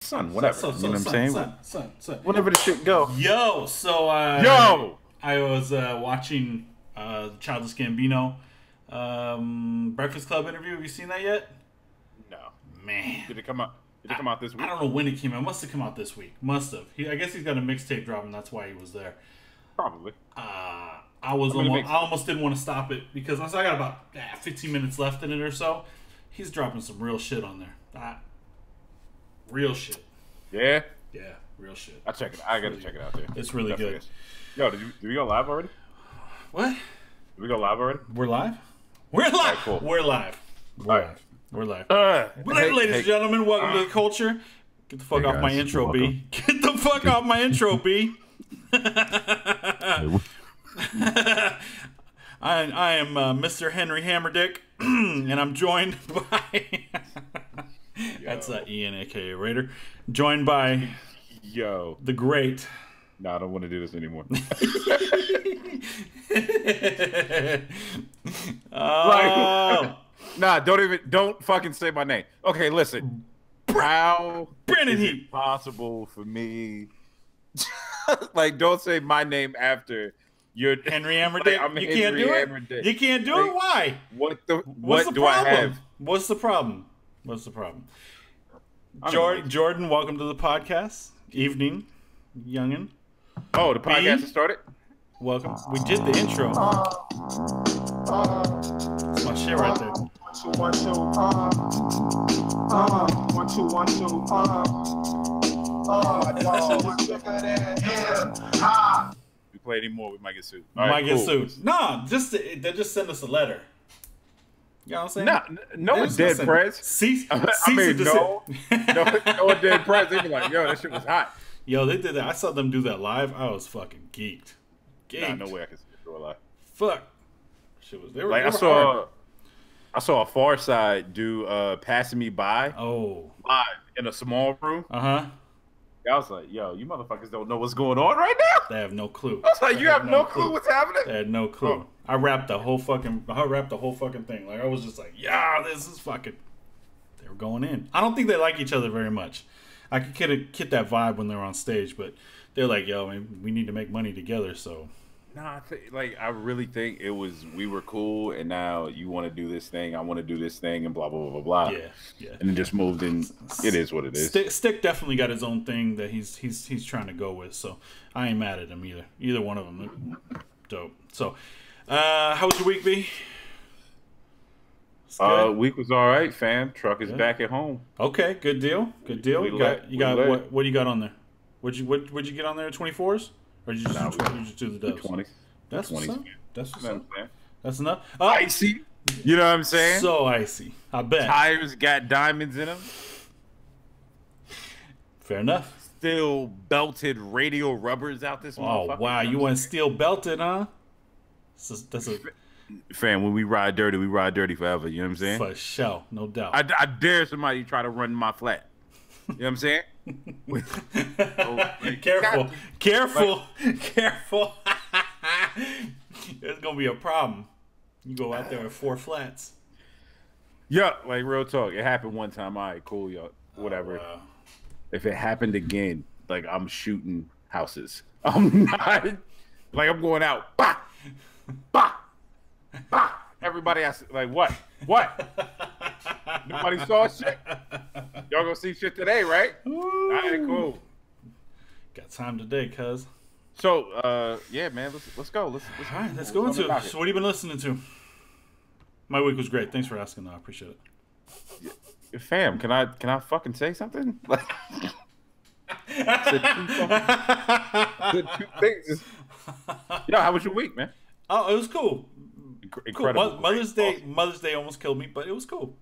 son, whatever. So, You know what I'm saying? son. Whatever the shit go. Yo, so Yo! I was watching Childish Gambino Breakfast Club interview. Have you seen that yet? No. Man, Did it come out? Did it come out this week? I don't know when it came out. Must have come out this week. Must have. I guess he's got a mixtape dropping. That's why he was there. Probably. I almost didn't want to stop it because I got about 15 minutes left in it or so. He's dropping some real shit on there. Real shit. Yeah. Yeah, real shit. I check it. I gotta check it out there. It's really good. Yo, did we go live already? What? Did we go live already? We're live. We're live. Right, cool. We're live. All right. We're live. Ladies and gentlemen, welcome to the culture. Get the fuck off my intro, B. Get the fuck off my intro, B. I am Mr. Henry Hammerdick, and I'm joined by that's Ian, aka Raider, joined by the great. No, I don't want to do this anymore. Nah, don't fucking say my name. Okay, listen. How Brandon is Heat. it possible for me? Like, don't say my name after you're Henry Hammerdick. I'm you Henry can't do Hammerdick. it. You can't do it. Why? What What's the do I problem? have? What's the problem? Jordan, welcome to the podcast. Evening, youngin. Oh, the podcast has started? Welcome. We did the intro. That's my shit right there. 1 2 1 2 1 2 If we play anymore, we might get sued. Get sued. Nah, they just send us a letter. You know what I'm saying? No dead press. No dead press. They be like, yo, that shit was hot. Yo, they did that. I saw them do that live. I was fucking geeked. Nah, no way I can see it live. Fuck. Shit was. They were. Like, I saw a Far Side do "Passing Me By." Oh. Live in a small room. I was like, yo, you motherfuckers don't know what's going on right now. They have no clue. I was like, you have no clue what's happening. They had no clue. Oh. I rapped the whole fucking thing. Like, I was just like, yeah, this is fucking. They were going in. I don't think they like each other very much. I could get that vibe when they were on stage, but they're like, yo, man, we need to make money together. So. Nah, I really think it was we were cool, and now you want to do this thing, I want to do this thing, and blah blah blah blah blah. Yeah. And it just moved in. It is what it is. Stick definitely got his own thing that he's trying to go with. So I ain't mad at him either. Either one of them, dope. So, how was your week, B? Week was all right, fam. Truck is back at home. Okay, good deal. Good deal. You got what do you got on there? What'd you get on there? 24s? Or did you just do the dubs? 20s. That's 20s. What's up. That's what's up. Man. That's enough. Icy. You know what I'm saying? So icy. I bet. Tires got diamonds in them. Fair enough. Still belted radial rubbers out this motherfucker. Oh, wow. You went steel belted, huh? That's a... Fam, when we ride dirty forever. You know what I'm saying? For sure. No doubt. I dare somebody to try to run my flat. You know what I'm saying? Careful. There's gonna be a problem. You go out there with 4 flats. Yeah, like real talk. It happened one time. All right, cool, y'all. Whatever. Oh, wow. If it happened again, like I'm shooting houses. I'm not like I'm going out. Bah, bah, bah. Everybody has like what? Nobody saw shit. Y'all gonna see shit today, right? Ooh. All right, cool. Got time today, cuz. So, yeah, man, let's go. All right, let's go into it. So, what have you been listening to? My week was great. Thanks for asking, though. I appreciate it. Yeah, fam, can I fucking say something? Said two things. Yo, how was your week, man? Oh, it was cool. Incredible. Cool. Mother's Day almost killed me, but it was cool.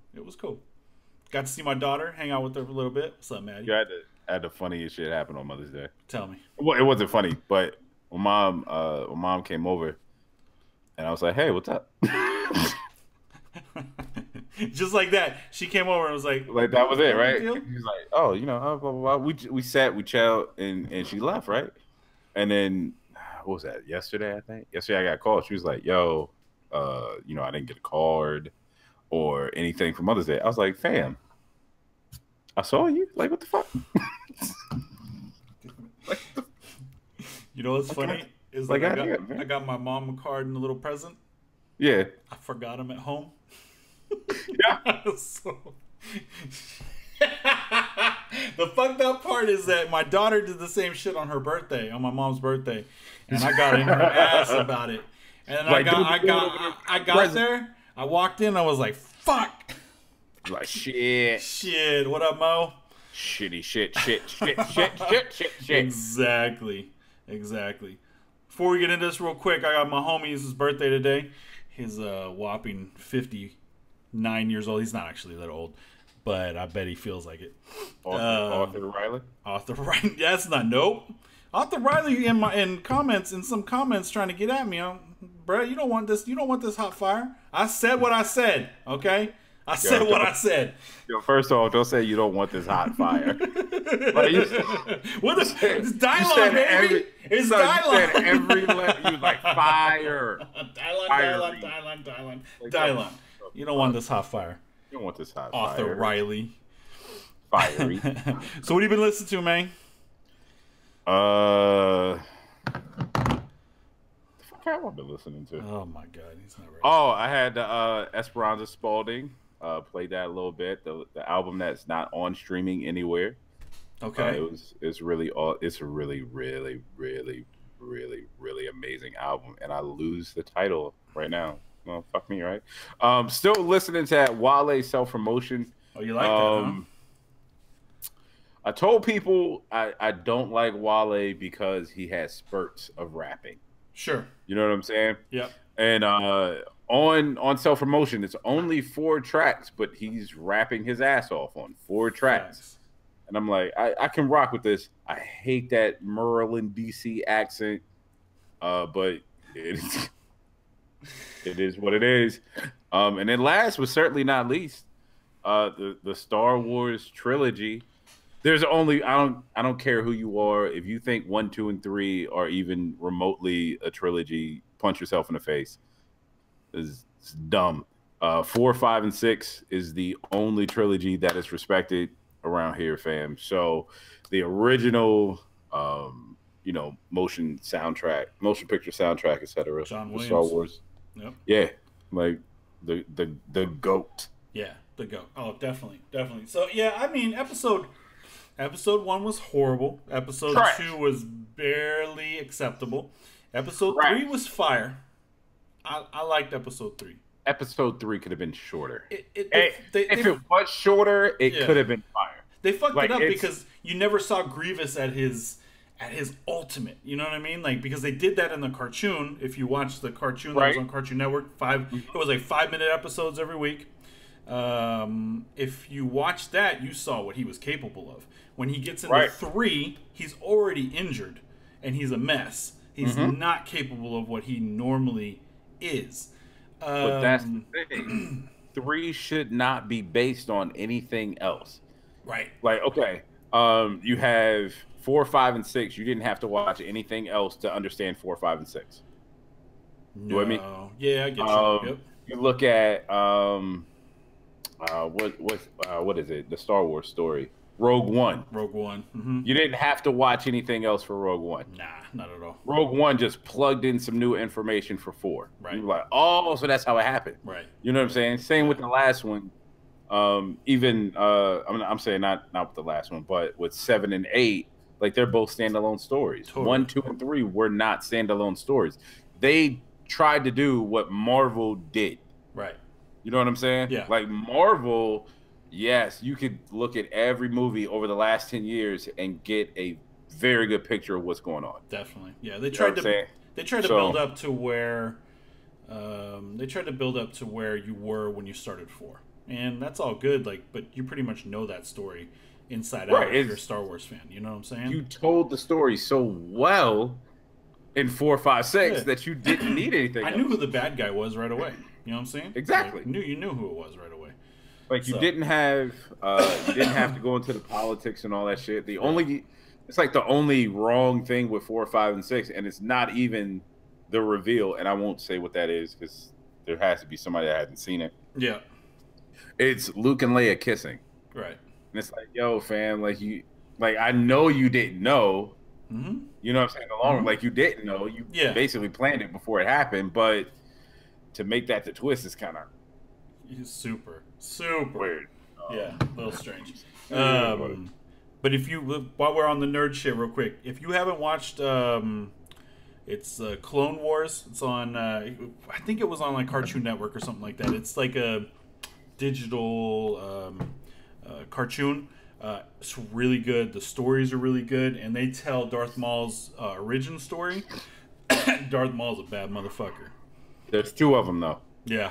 Got to see my daughter, hang out with her for a little bit. What's up, Maddie? You had the funniest shit happen on Mother's Day. Tell me. Well, it wasn't funny, but when mom came over, and I was like, "Hey, what's up?" Just like that, she came over and was like that was it, right? He's like, "Oh, blah blah blah." We sat, we chilled, and she left, right? And then what was that? Yesterday, I think. Yesterday, I got called. She was like, "Yo, I didn't get a card or anything for Mother's Day." I was like, "Fam, I saw you. Like, what the fuck?" You know what's Okay. funny is Like, like goddamn, man. I got my mom a card and a little present. Yeah. I forgot him at home. Yeah. So, the fucked up part is that my daughter did the same shit on her birthday, on my mom's birthday, and I got in her ass about it. And then Like, I got there. I walked in. I was like, "Fuck, Like, shit. shit, what up, Mo?" Shitty shit. Exactly. Before we get into this real quick, I got my homie's his birthday today. He's whopping 59 years old. He's not actually that old, but I bet he feels like it. Arthur Riley? Arthur Riley, that's not nope. Arthur Riley in some comments trying to get at me. Bro, you don't want this. You don't want this hot fire. I said what I said. Okay, I said what I said. Yo, first off, don't say you don't want this hot fire. Like, you said, What is it's dialogue, said baby? It's son, you dialogue. said every letter. You was like fire. Dylan. You don't want this hot fire. You don't want this hot Arthur fire. Riley. Fiery. So what have you been listening to, man? The fuck have I been listening to? Oh my god, he's not ready. Oh, I had Esperanza Spalding. Played that a little bit. The album that's not on streaming anywhere. Okay. It's a really amazing album, and I lose the title right now. Well, fuck me, right? Still listening to that Wale Self Promotion. Oh, you like that, huh? I told people I don't like Wale because he has spurts of rapping. Sure. You know what I'm saying? Yep. And on Self Promotion, it's only 4 tracks, but he's rapping his ass off on 4 tracks. Facts. And I'm like, I can rock with this. I hate that Maryland, D.C. accent, but it is what it is. And then last but certainly not least, the Star Wars trilogy. There's only I don't care who you are. If you think 1, 2, and 3 are even remotely a trilogy, punch yourself in the face. It's dumb. 4, 5, and 6 is the only trilogy that is respected around here, fam. So the original, motion picture soundtrack, etc. John Williams. Star Wars. Yep. Yeah, like the goat. Yeah, the goat. Oh, definitely. So yeah, I mean, episode 1 was horrible. Episode Trash. 2 was barely acceptable. Episode Trash. 3 was fire. I liked episode 3. Episode 3 could have been shorter. If it was shorter, it could have been fire. They fucked Like, it up it's- because you never saw Grievous at his ultimate. You know what I mean? Like, because they did that in the cartoon. If you watch the cartoon that was Right. on Cartoon Network, it was like 5-minute episodes every week. If you watch that, you saw what he was capable of. When he gets into Right. 3, he's already injured and he's a mess. He's not capable of what he normally is. But that's the thing. 3 should not be based on anything else. Right. Like, okay, you have 4, 5, and 6. You didn't have to watch anything else to understand 4, 5, and 6. No. With me? Yeah, I get you. Yep. You look at what is it? The Star Wars story, Rogue One. Rogue One. Mm-hmm. You didn't have to watch anything else for Rogue One. Nah, not at all. Rogue One just plugged in some new information for 4. Right. You were like, oh, so that's how it happened. Right. You know what I'm saying? Same with the last one. I'm saying not with the last one, but with 7 and 8, like they're both standalone stories. Totally. 1, 2, and 3 were not standalone stories. They tried to do what Marvel did. Right. You know what I'm saying? Yeah. Like Marvel, yes, you could look at every movie over the last 10 years and get a very good picture of what's going on. Definitely. Yeah, they You know tried what I'm to saying? build up to where you were when you started 4. And that's all good, like, but you pretty much know that story inside out Right, if you're a Star Wars fan. You know what I'm saying? You told the story so well in 4, 5, 6 Yeah. that you didn't need anything I else. knew who the bad guy was right away. You know what I'm saying? Exactly. Like, you knew who it was right away. Like you So- didn't have to go into the politics and all that shit. It's like the only wrong thing with 4, 5, and 6, and it's not even the reveal. And I won't say what that is because there has to be somebody that hasn't seen it. Yeah. It's Luke and Leia kissing, Right. and it's like, yo, fam, I know you didn't know, Mm-hmm. You know what I'm saying? The long like you didn't know. You basically planned it before it happened, but to make that the twist is kind of super weird. Yeah, a little strange. But if you, while we're on the nerd shit, real quick, if you haven't watched, it's Clone Wars. It's on, I think it was on like Cartoon Network or something like that. It's like a digital cartoon. It's really good. The stories are really good, and they tell Darth Maul's origin story. Darth Maul's a bad motherfucker. There's two of them though. Yeah.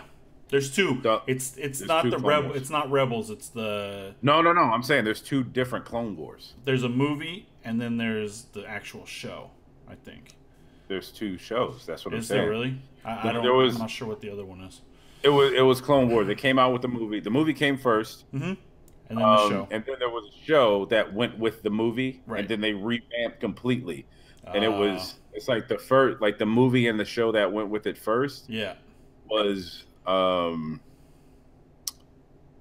There's two. It's not the Rebel. It's not Rebels. It's the No. I'm saying there's two different Clone Wars. There's a movie and then there's the actual show. I think there's two shows. That's what I'm saying. Is there really? I don't. I'm not sure what the other one is. It was Clone Wars. They came out with the movie. The movie came first, and then the show. And then there was a show that went with the movie, and then they revamped completely. And it's like the first, like the movie and the show that went with it first. Yeah, was.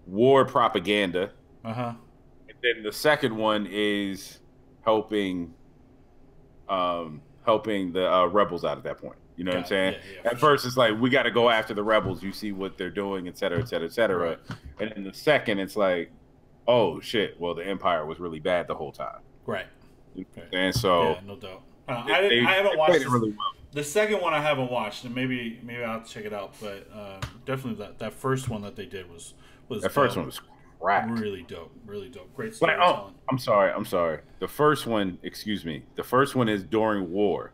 War propaganda. And then the second one is helping the rebels out at that point. You know what I'm saying? At first, it's like we got to go after the rebels. You see what they're doing, et cetera, et cetera, et cetera. Right. And in the second, it's like, oh shit! Well, the Empire was really bad the whole time. Right. And so, no doubt. I haven't watched it really well. The second one I haven't watched, and maybe I'll check it out. But definitely that first one that they did was that first one was crap. Really dope, great story. I'm sorry. The first one, excuse me. The first one is during war.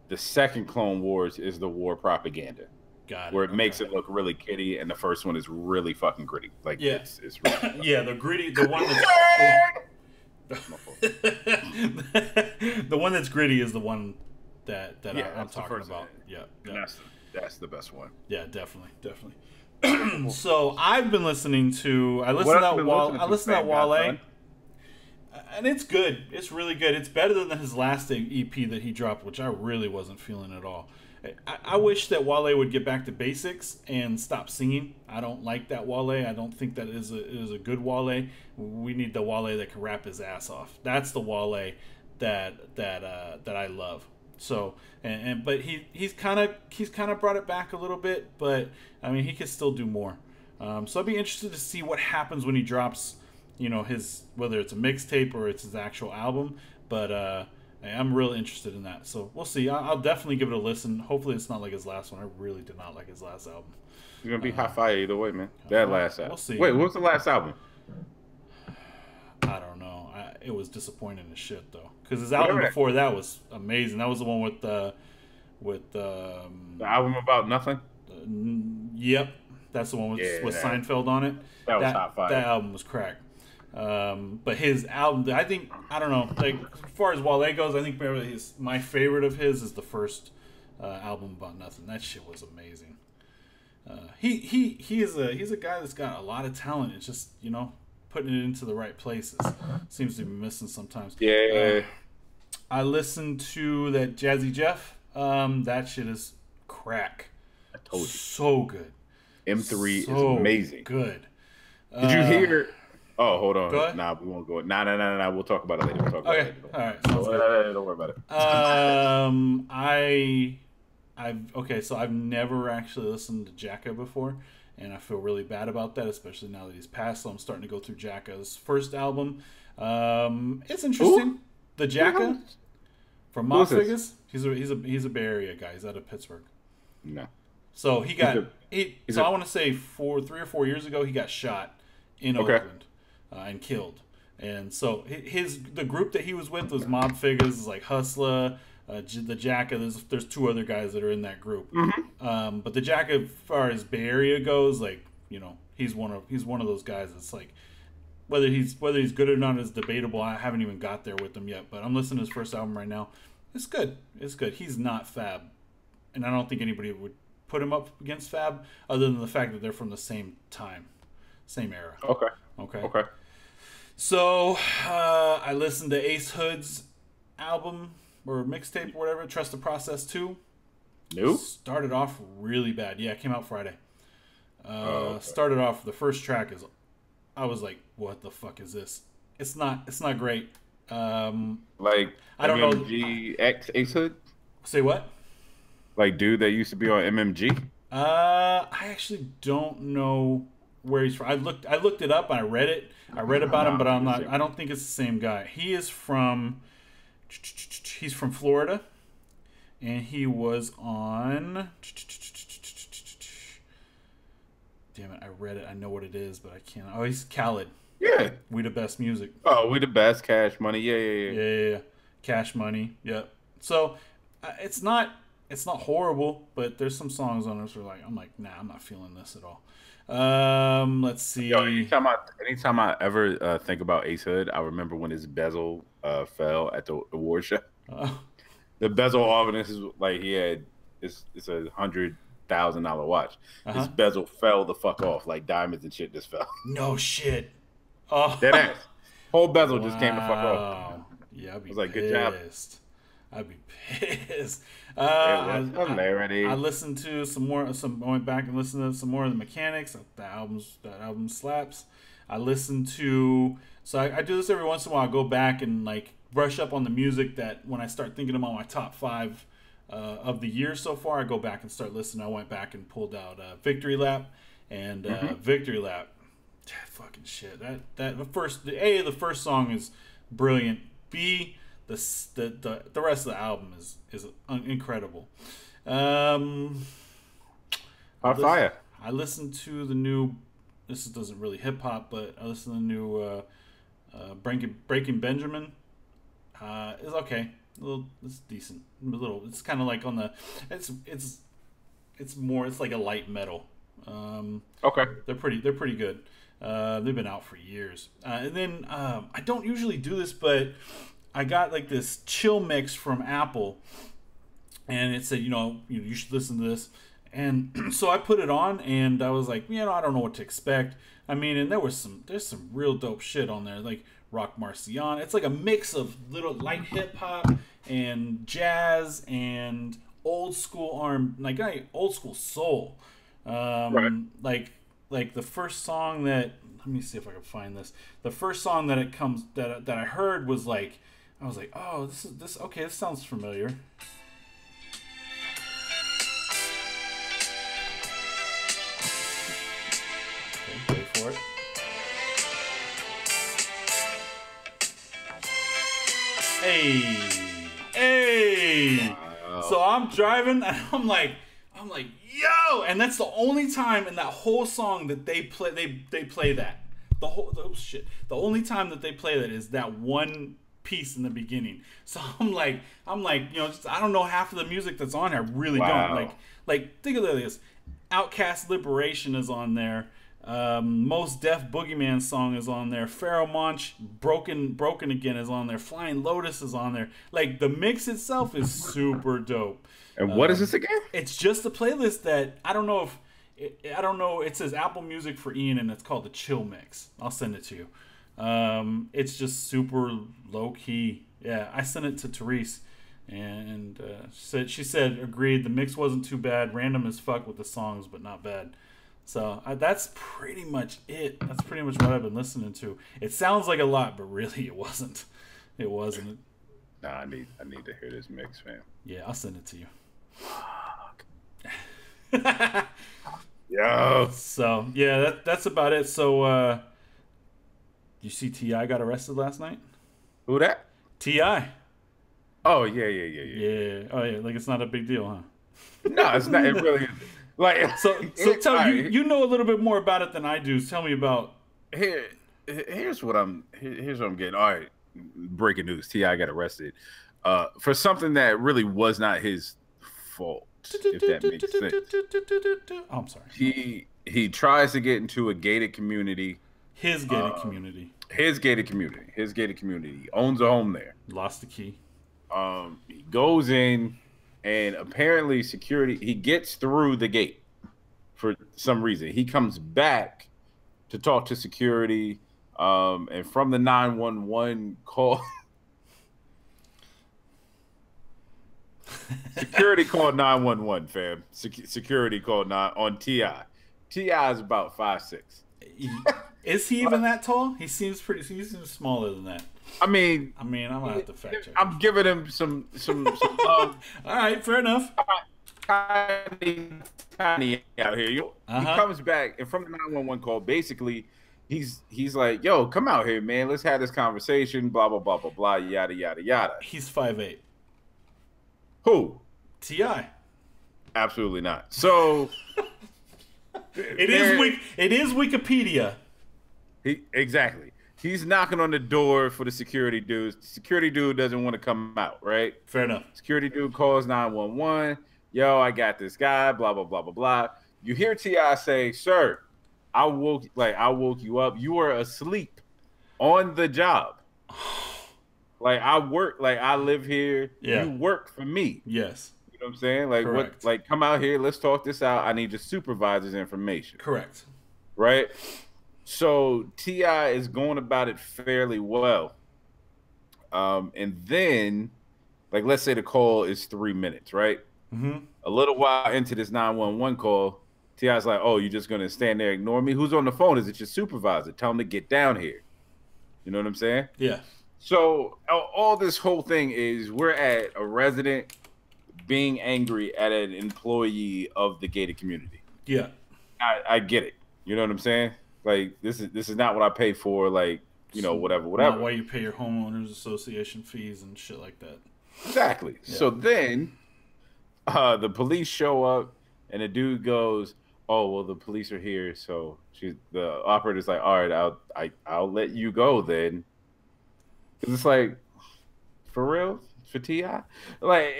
The second Clone Wars is the war propaganda. Got it. Where it makes it look really kiddie, and the first one is really fucking gritty. Like it's really the gritty, the one that's the one that's gritty is the one that I'm talking about. Yeah. That's the best one. Yeah, definitely. So I've been listening to I listened to that Wale, and it's good. It's really good. It's better than his last EP that he dropped, which I really wasn't feeling at all. I wish that Wale would get back to basics and stop singing. I don't like that Wale. I don't think that is a good Wale. We need the Wale that can rap his ass off. That's the Wale that I love. So but he's kind of brought it back a little bit, but I mean he could still do more. So I'd be interested to see what happens when he drops, his, whether it's a mixtape or it's his actual album. But I'm really interested in that. So we'll see. I'll definitely give it a listen. Hopefully it's not like his last one. I really did not like his last album. It's gonna be hot fire either way, man. That last album. We'll see. Wait, what was the last album? I don't know. It was disappointing as shit though, because his album before that was amazing. That was the one with the album about nothing. Yep, that's the one with Seinfeld on it. That was hot fire. That album was crack. But his album, I don't know. Like as far as Wale goes, I think my favorite of his is the first album about nothing. That shit was amazing. He's a guy that's got a lot of talent. It's just putting it into the right places seems to be missing sometimes. I listened to that Jazzy Jeff. That shit is crack. I told you. So good. M3 is amazing. Good. Did you hear? Oh, hold on. Go ahead. Nah, we won't go. Nah. We'll talk about it later. We'll talk about it later. All right. Don't worry about it. So I've never actually listened to Jacka before, and I feel really bad about that, especially now that he's passed. So I'm starting to go through Jacka's first album. It's interesting. Ooh. The Jacka from Mob Figures. He's a Bay Area guy. He's out of Pittsburgh. No. So I want to say 3 or 4 years ago he got shot in Oakland and killed. And so the group that he was with was Mob Figures, like Hustler, the Jacka. There's 2 other guys that are in that group. Mm-hmm. But the Jacka, as far as Bay Area goes, like he's one of those guys that's like whether he's good or not is debatable. I haven't even got there with him yet, but I'm listening to his first album right now. It's good. He's not Fab, and I don't think anybody would put him up against Fab other than the fact that they're from the same time, same era. Okay. So I listened to Ace Hood's album or mixtape or whatever, Trust the Process 2. Nope. Started off really bad. Yeah, it came out Friday. Started off, the first track I was like, what the fuck is this? It's not great. Like I don't know. MMG X Ace Hood? Say what? Like dude that used to be on MMG? I actually don't know where he's from. I looked it up and I read it. I read about him, but I'm not. I don't think it's the same guy. He's from Florida, and he was on. Damn it! I read it. I know what it is, but I can't. Oh, he's Khaled. Yeah. We the best music. Oh, we the best. Cash Money. Yeah. Yeah. Cash Money. Yep. So it's not horrible, but there's some songs on this where I'm like, nah, I'm not feeling this at all. Let's see. Yo, anytime I ever think about Ace Hood, I remember when his bezel fell at the award show. The bezel off, is like he had it's $100,000 watch. His bezel fell the fuck off, like diamonds and shit just fell. No shit. Oh, dead ass. Whole bezel just came the fuck off. Yeah, I'd be I was like, pissed. good job. I'd be pissed. Hilarity. I listened to some more. I went back and listened to some more of the Mechanics. That album slaps. I listened to. So I do this every once in a while. I go back and like brush up on the music that when I start thinking about my top 5 of the year so far, I go back and start listening. I went back and pulled out Victory Lap and Victory Lap. Fucking shit. The first song is brilliant. B, the rest of the album is incredible. Hot fire. I listened to the new. This doesn't really hip hop, but I listened to the new Breaking Benjamin. It's okay. It's decent. It's kind of like on the. It's more. It's like a light metal. Okay. They're pretty good. They've been out for years. And then I don't usually do this, but I got like this chill mix from Apple, and it said, you should listen to this. And so I put it on, and I was like, I don't know what to expect. I mean, and there's some real dope shit on there, like Rock Marcion. It's like a mix of little light hip hop and jazz and old school old school soul. Right. Like the first song that, let me see if I can find this. The first song that I heard was like, I was like, oh, this sounds familiar. Okay, wait for it. Hey. Wow. So I'm driving and I'm like, yo, and that's the only time in that whole song that they play that. The only time that they play that is that one piece in the beginning. So I'm like, I don't know half of the music that's on here. I really don't. Like think of this. Outcast Liberation is on there. Most Def Boogeyman song is on there. Pharoah Monch Broken Again is on there. Flying Lotus is on there. Like the mix itself is super dope. And what is this again? It's just a playlist that I don't know. It says Apple Music for Ian, and it's called the Chill Mix. I'll send it to you. It's just super low key. Yeah, I sent it to Therese, and she said agreed. The mix wasn't too bad. Random as fuck with the songs, but not bad. So that's pretty much it. That's pretty much what I've been listening to. It sounds like a lot, but really it wasn't. It wasn't. Nah, I need to hear this mix, man. Yeah, I'll send it to you. Yo. So yeah, that's about it. So you see T.I. got arrested last night? Who that? T.I. Oh yeah. Oh yeah, like it's not a big deal, huh? No, it's not. It really is. Like so tell you know a little bit more about it than I do. Tell me about. Here's what I'm getting. All right, breaking news: T.I. got arrested for something that really was not his fault. If that makes sense. Oh, I'm sorry. He tries to get into a gated community. His gated community. His gated community. He owns a home there. Lost the key. He goes in, and apparently security. He gets through the gate for some reason. He comes back to talk to security, and from the 911 call. Security called 911, fam. Security called on T.I. T.I. is about 5'6". Is he even that tall? He seems smaller than that. I mean, I'm gonna have to fact check. I'm giving him some love. All right, fair enough. Tiny out here. He comes back and from the 911 call, basically, he's like, "Yo, come out here, man. Let's have this conversation." Blah blah blah blah blah. Yada yada yada. He's 5'8". Who? Ti. Absolutely not. So it is Wikipedia. Exactly. He's knocking on the door for the security dude. The security dude doesn't want to come out, right? Fair enough. Security dude calls 911. Yo, I got this guy. Blah blah blah blah blah. You hear Ti say, "Sir, I woke you up. You were asleep on the job. Like I work. Like I live here. Yeah. You work for me. Yes. You know what I'm saying? Like Correct. what? Like come out here. Let's talk this out. I need your supervisor's information. Correct. Right." So T.I. is going about it fairly well. And then, like, let's say the call is 3 minutes, right? Mm-hmm. A little while into this 911 call, T.I.'s like, "Oh, you're just going to stand there and ignore me? Who's on the phone? Is it your supervisor? Tell him to get down here." You know what I'm saying? Yeah. So all this whole thing is we're at a resident being angry at an employee of the gated community. Yeah. I get it. You know what I'm saying? Like this is not what I pay for. Like whatever. Not why you pay your homeowners association fees and shit like that. Exactly. Yeah. So then, the police show up, and the dude goes, "Oh well, the police are here." So the operator's like, "All right, I'll let you go then." Cause it's like, for real. For T.I., like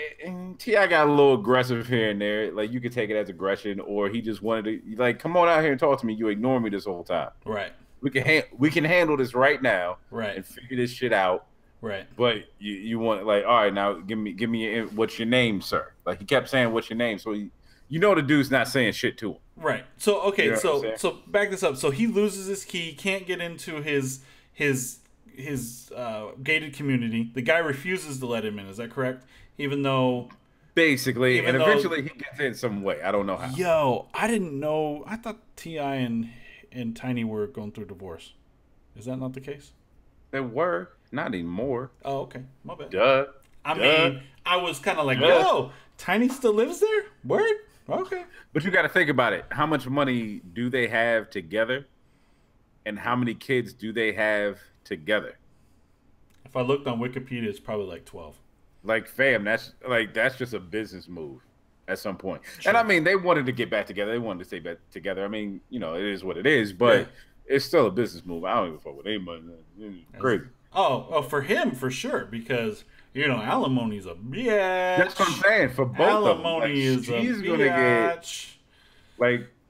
T.I. got a little aggressive here and there. Like you could take it as aggression, or he just wanted to like come on out here and talk to me. You ignore me this whole time. Right. We can handle this right now. Right. And figure this shit out. Right. But you want like, all right, now give me what's your name, sir? Like he kept saying, "What's your name?" So the dude's not saying shit to him. Right. So okay. You know so back this up. So he loses his key. Can't get into his gated community. The guy refuses to let him in. Is that correct? Even though, basically, and eventually he gets in some way. I don't know how. Yo, I didn't know. I thought T.I. and Tiny were going through a divorce. Is that not the case? They were not anymore. Oh, okay. My bad. Duh. I mean, I was kind of like, yo, Tiny still lives there? Word? Okay. But you got to think about it. How much money do they have together? And how many kids do they have together? If I looked on Wikipedia, it's probably like 12. Like, fam, that's just a business move at some point. Sure. And I mean, they wanted to get back together. They wanted to stay back together. I mean, it is what it is, but it's still a business move. I don't even fuck with anybody. It's crazy. Oh, for him, for sure, because alimony's a bitch. That's what I'm saying. For both alimony of them, is a bitch.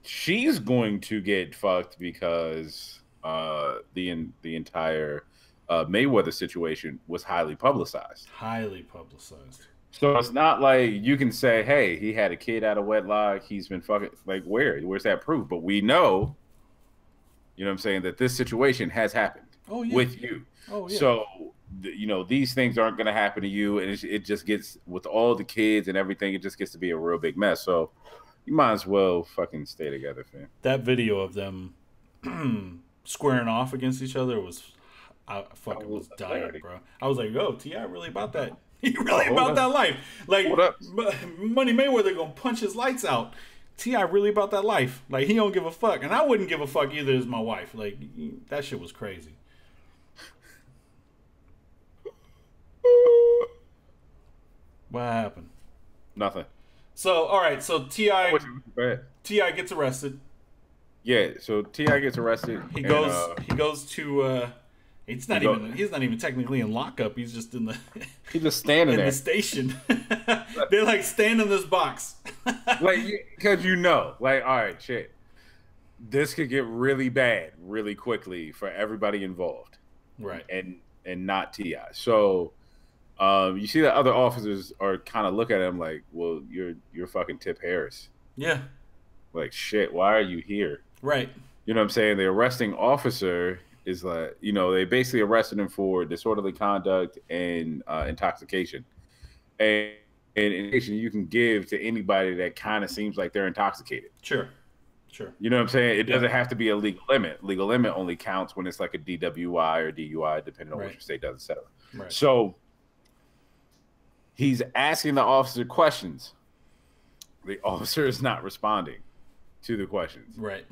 She's going to get fucked because the entire Mayweather situation was highly publicized. Highly publicized. So it's not like you can say, "Hey, he had a kid out of wedlock. He's been fucking." Like, where's that proof? But we know, you know what I'm saying, that this situation has happened with you. Oh, yeah. So, these things aren't going to happen to you. And it just gets, with all the kids and everything, it just gets to be a real big mess. So you might as well fucking stay together, fam. That video of them squaring off against each other I fucking was dying, bro. I was like, yo, T.I. really about that. He really about that life. Like, Money Mayweather gonna punch his lights out. T.I. really about that life. Like, he don't give a fuck. And I wouldn't give a fuck either as my wife. Like, that shit was crazy. What happened? Nothing. So, all right. So, T.I. gets arrested. Yeah, so T.I. gets arrested. He goes to... He's not even technically in lockup. He's just in the. He's just standing there. The station. They're like, stand in this box. Because all right, shit. This could get really bad really quickly for everybody involved. Right. And not T.I. So, you see that other officers are kind of looking at him like, well, you're fucking Tip Harris. Yeah. Like, shit, why are you here? Right. You know what I'm saying? The arresting officer is like, they basically arrested him for disorderly conduct and intoxication. And intoxication you can give to anybody that kind of seems like they're intoxicated. Sure. Sure. You know what I'm saying? It Yeah. doesn't have to be a legal limit. Legal limit only counts when it's like a DWI or DUI, depending on Right. what your state does, etc. Right. So he's asking the officer questions. The officer is not responding to the questions. Right.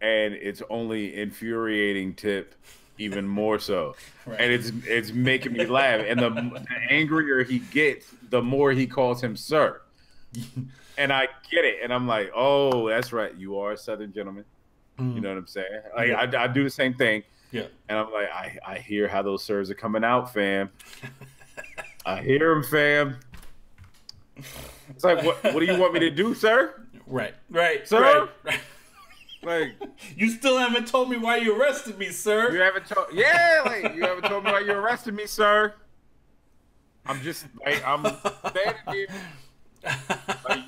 And it's only infuriating Tip even more so. Right. And it's making me laugh. And the angrier he gets, the more he calls him sir. And I get it. And I'm like, oh, that's right. You are a Southern gentleman. You know what I'm saying? Like, Yeah. I do the same thing. Yeah. And I'm like, I hear how those sirs are coming out, fam. I hear them, fam. It's like, what do you want me to do, sir? Right. Right. Sir? Right. Like, You still haven't told me why you arrested me, sir. you haven't told you haven't told me why you arrested me, sir. I'm just like, I'm standing here. Like,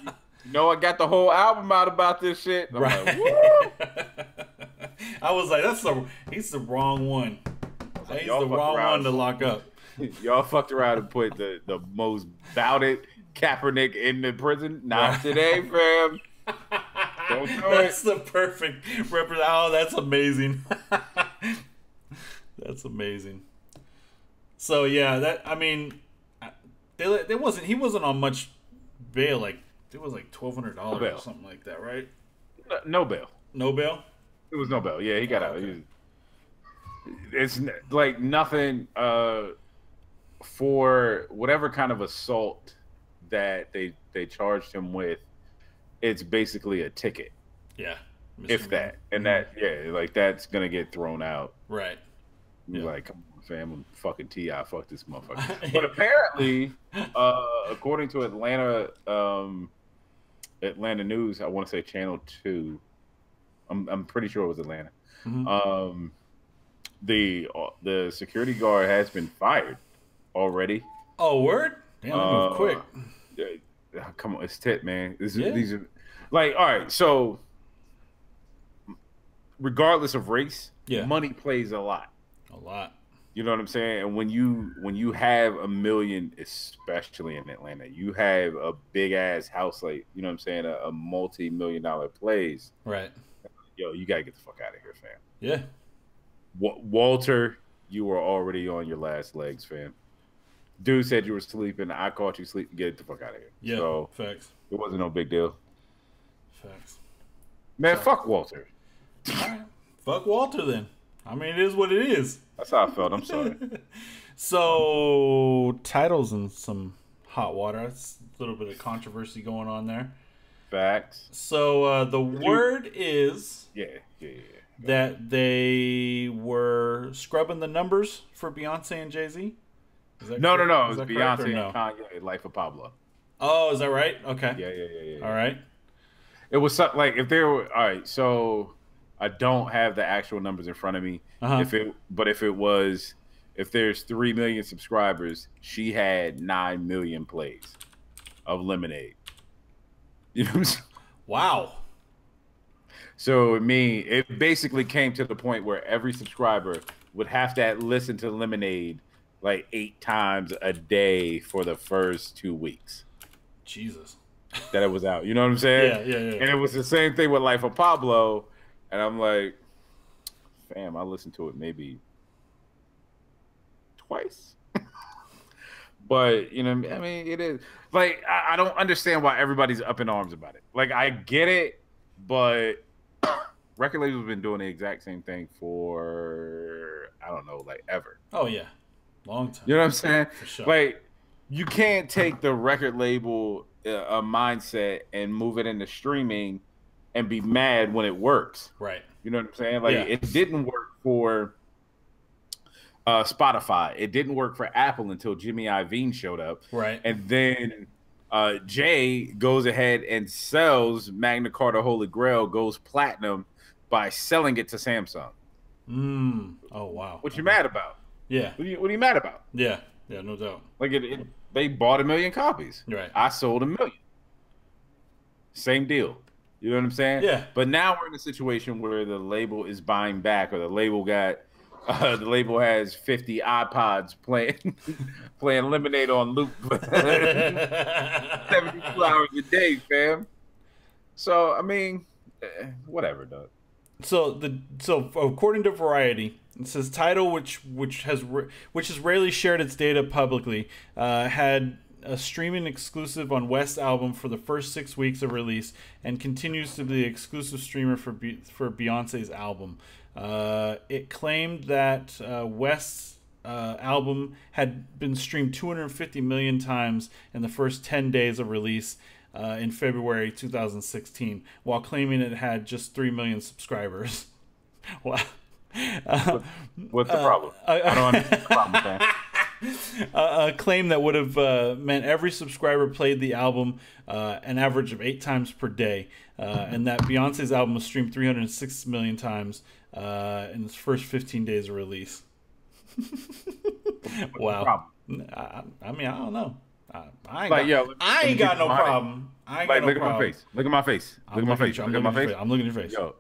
you know, I got the whole album out about this shit. I'm Right. like, woo! I was like, he's the wrong one. He's y'all the fucked wrong around. one to lock up. Y'all fucked around and put the most doubted Kaepernick in the prison. Not today, fam. Don't do That's it. the perfect represent. Oh, that's amazing. That's amazing. So yeah, he wasn't on much bail. Like it was like $1,200 or bail. something like that, right? No bail. No bail. It was no bail. Yeah, he got out. okay. It's like nothing for whatever kind of assault that they charged him with. It's basically a ticket, Yeah. if that, and that, yeah, like that's gonna get thrown out. Right. You're Yeah. like, come on, fam, I'm fucking T.I. Fuck this motherfucker. But apparently, according to Atlanta News, I want to say Channel 2. I'm pretty sure it was Atlanta. Mhm. The security guard has been fired already. Oh, word. Damn, they move quick. Come on, it's Tip, man. Yeah. These are like, all right. So, regardless of race, Yeah. money plays a lot. A lot. You know what I'm saying? And when you have $1 million, especially in Atlanta, you have a big ass house, like, you know what I'm saying, a multi-million-dollar plays. Right. Yo, you gotta get the fuck out of here, fam. Yeah. Walter, you were already on your last legs, fam. Dude said you were sleeping. I caught you sleeping. Get the fuck out of here. Yeah. So Facts. it wasn't no big deal. Facts. Man, fuck Walter. All right. Fuck Walter then. I mean, it is what it is. That's how I felt. I'm sorry. So, titles and some hot water. That's a little bit of controversy going on there. Facts. So, the word is Yeah. that they were scrubbing the numbers for Beyonce and Jay-Z. No. It Is was that correct or Beyonce no? and Kanye, Life of Pablo. Oh, is that right? Okay. Yeah. All right. It was something like, if there were, all right, so I don't have the actual numbers in front of me. Uh-huh. If there's 3 million subscribers, she had 9 million plays of Lemonade. You know what I'm saying? Wow. So it basically came to the point where every subscriber would have to listen to Lemonade like 8 times a day for the first 2 weeks Jesus. that it was out. You know what I'm saying? Yeah. And it was the same thing with Life of Pablo. And I'm like, fam, I listened to it maybe twice. But, you know, I mean, it is like, I don't understand why everybody's up in arms about it. Like, I get it, but record labels have been doing the exact same thing for, I don't know, like ever. Oh, yeah. Long time. You know what I'm saying? For sure. Like, you can't take the record label mindset and move it into streaming and be mad when it works. Right. You know what I'm saying? Like, Yeah. it didn't work for Spotify. It didn't work for Apple until Jimmy Iovine showed up. Right. And then Jay goes ahead and sells Magna Carta Holy Grail, goes platinum by selling it to Samsung. Oh, wow. What you mad about? Yeah. What are you mad about? Yeah. Yeah, no doubt. Like, they bought 1 million copies. Right. I sold 1 million. Same deal. You know what I'm saying? Yeah. But now we're in a situation where the label is buying back, or the label has 50 iPods playing Lemonade on loop 72 hours a day, fam. So I mean, Whatever, dog. So according to Variety, it says Tidal, which has rarely shared its data publicly, had a streaming exclusive on West's album for the first 6 weeks of release, and continues to be the exclusive streamer for Beyonce's album. It claimed that West's album had been streamed 250 million times in the first 10 days of release in February 2016, while claiming it had just 3 million subscribers. Wow. What's the problem? I don't understand the problem, man. A claim that would have meant every subscriber played the album an average of 8 times per day, and that Beyonce's album was streamed 306 million times in its first 15 days of release. Wow. I mean, I don't know. I ain't got no problem. Look at my face. Look at my face. Look at my face. Look at my face. I'm looking at your face. Yo,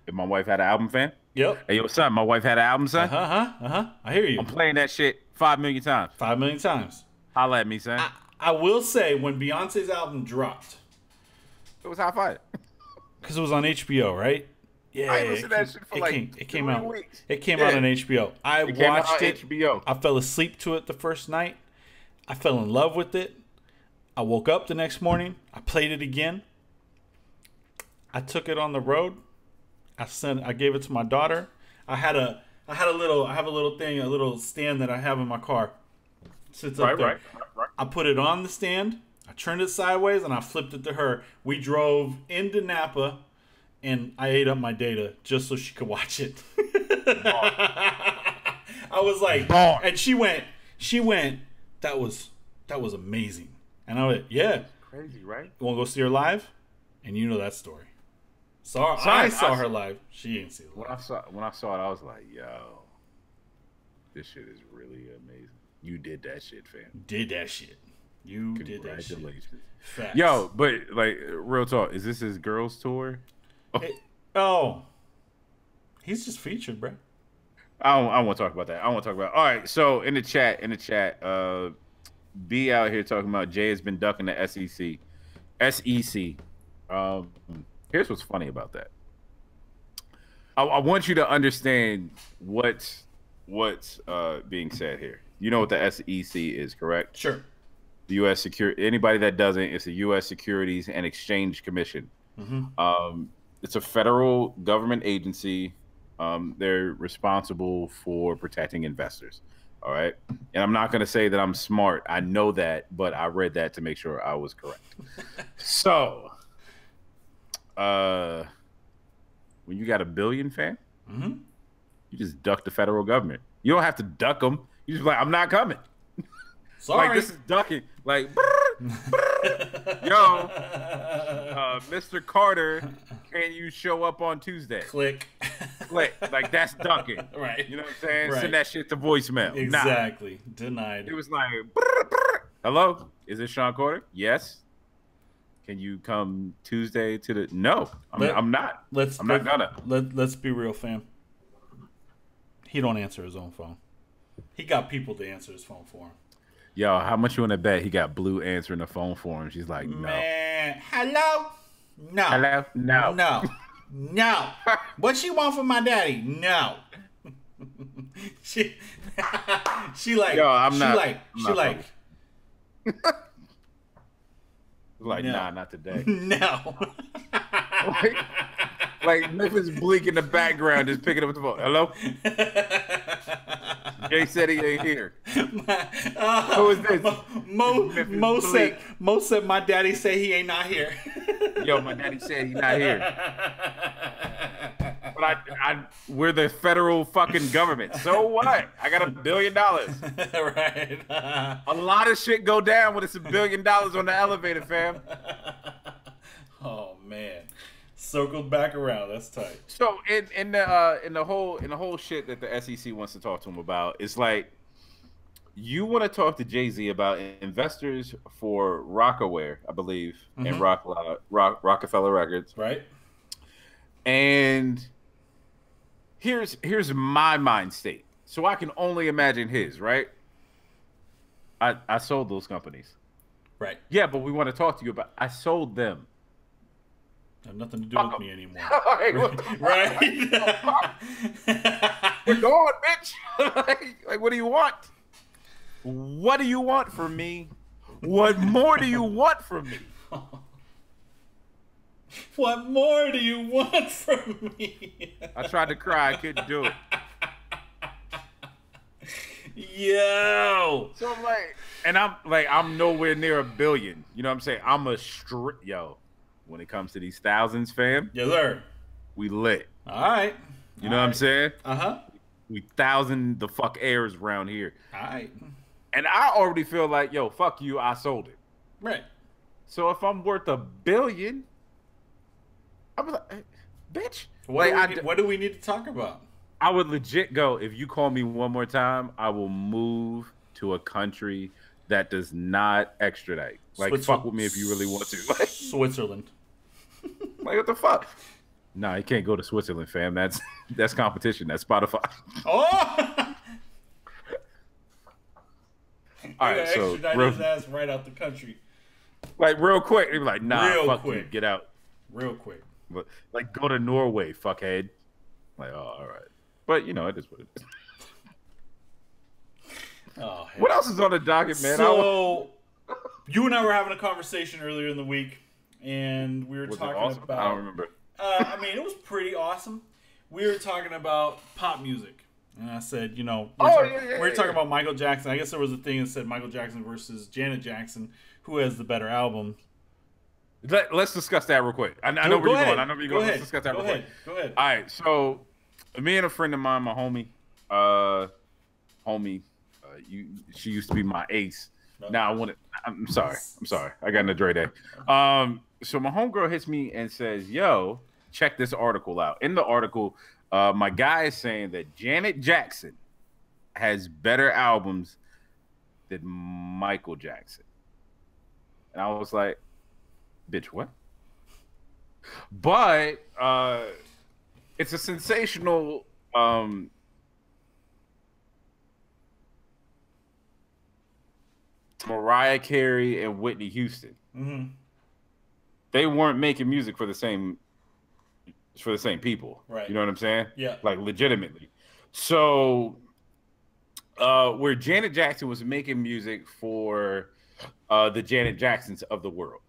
if my wife had an album, fan. Yep. Hey, yo, son, my wife had an album, son. I hear you. I'm playing that shit 5 million times. 5 million times. Holla at me, son. I will say, when Beyonce's album dropped, it was high five. Because it was on HBO, right? Yeah, I listened to that shit for it came out. weeks. It came out on HBO. I watched it. HBO. I fell asleep to it the first night. I fell in love with it. I woke up the next morning. I played it again. I took it on the road. I gave it to my daughter. I have a little stand that I have in my car. It sits up there. Right. I put it on the stand. I turned it sideways and I flipped it to her. We drove into Napa, and I ate up my data just so she could watch it. I was like, and she went, that was amazing. And I went, yeah. Crazy, right? You want to go see her live? And you know that story. I saw her live. She ain't see it live. When I saw it, I was like, yo, this shit is really amazing. You did that shit, fam. Did that shit. You did that shit. Congratulations. Facts. Yo, but like, real talk, is this his girls tour? He's just featured, bro. I don't want to talk about that. I want to talk about. All right, so in the chat, B out here talking about Jay has been ducking the SEC. Here's what's funny about that. I want you to understand what's being said here. You know what the SEC is, correct? Sure. The U.S. Anybody that doesn't, it's the U.S. Securities and Exchange Commission. Mm-hmm. It's a federal government agency. They're responsible for protecting investors. All right. And I'm not going to say that I'm smart. I know that, but I read that to make sure I was correct. So, when you got $1 billion, fam, mm-hmm. you just duck the federal government. You don't have to duck them. You just like, I'm not coming. Sorry. Like, this is ducking. Like, yo, Mr. Carter, can you show up on Tuesday? Click. Like, that's ducking. Right. You know what I'm saying? Right. Send that shit to voicemail. Exactly. Nah. Denied. It was like, hello? Is it Sean Carter? Yes. Can you come Tuesday to the... No, I'm not. I'm not gonna. Let's be real, fam. He don't answer his own phone. He got people to answer his phone for him. Yo, how much you want to bet he got Blue answering the phone for him? She's like, no. Man, hello? No. Hello? No. No. No. What she want from my daddy? No. she like, yo, I'm not. Like, no. Nah, not today. No. like Memphis Bleak in the background just picking up the phone. Hello? Jay said he ain't here. Who is this? Mo said my daddy said he ain't not here. Yo, my daddy said he's not here. But we're the federal fucking government. So what? I got $1 billion. Right. A lot of shit go down when it's $1 billion on the elevator, fam. Oh man. Circled back around. That's tight. So in the whole shit that the SEC wants to talk to him about, it's like you want to talk to Jay-Z about investors for Rockaware, I believe, mm-hmm. and Rockefeller Records, right? And here's my mind state, so I can only imagine his. Right? I sold those companies. Right. Yeah, but we want to talk to you about. I sold them. Have nothing to do with me anymore. Like, Right? we're gone, bitch. like, what do you want? What do you want from me? What more do you want from me? What more do you want from me? I tried to cry, I couldn't do it. Yo. So I'm like, and I'm nowhere near a billion. You know what I'm saying? I'm a yo. When it comes to these thousands, fam, Yes, sir. we lit. All right. You know what I'm saying? Uh-huh. We thousand the fuck airs around here. All right. And I already feel like, yo, fuck you, I sold it. Right. So if I'm worth $1 billion, I'm like, hey, bitch. What do we need to talk about? I would legit go, if you call me one more time, I will move to a country that does not extradite. Like, fuck with me if you really want to. Like, Switzerland. like, what the fuck? Nah, you can't go to Switzerland, fam. That's competition. That's Spotify. Oh! All right, so extradite his ass right out the country. like real quick, they be like, nah, Real fuck quick. you, get out. Real quick. But like, go to Norway, fuckhead. Like, oh, all right. But you know, it is what it is. Oh, hell. What else is on the docket, man? So, you and I were having a conversation earlier in the week, and we were Was it talking awesome? about. I don't remember. I mean, it was pretty awesome. We were talking about pop music, and I said, you know, we were talking about Michael Jackson. I guess there was a thing that said Michael Jackson versus Janet Jackson, who has the better album. Let's discuss that real quick. I know where you're going. I know where you're going. Ahead. Let's discuss that real quick. Go ahead. All right, so me and a friend of mine, my homie, she used to be my ace. No. Now I'm sorry. I got in a Dre day. So my homegirl hits me and says, "Yo, check this article out." In the article, my guy is saying that Janet Jackson has better albums than Michael Jackson, and I was like, "Bitch, what?" But it's a sensational. Mariah Carey and Whitney Houston. Mm-hmm. They weren't making music for the same people. Right. You know what I'm saying? Yeah. Like legitimately. So where Janet Jackson was making music for the Janet Jacksons of the world.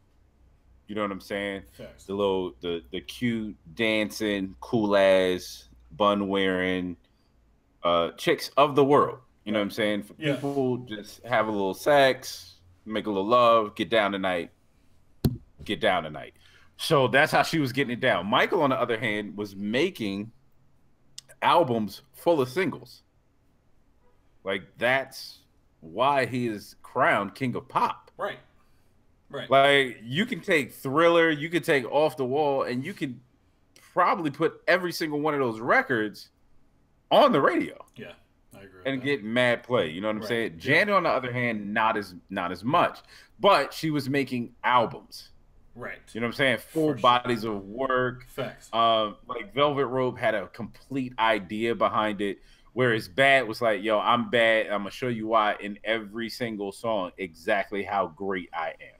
You know what I'm saying? Facts. The cute dancing, cool ass, bun wearing chicks of the world. You know what I'm saying? For people just have a little sex, make a little love, get down tonight. So that's how she was getting it down. Michael, on the other hand, was making albums full of singles. Like, that's why he is crowned king of pop. Right. Like, you can take Thriller, you can take Off the Wall, and you can probably put every single one of those records on the radio. Yeah. I agree. And get mad play. You know what I'm saying? Yeah. Janet, on the other hand, not as much. But she was making albums. Right. You know what I'm saying? Full bodies of work. Facts. Like Velvet Rope had a complete idea behind it. Whereas Bad was like, yo, I'm bad. I'm gonna show you why in every single song exactly how great I am.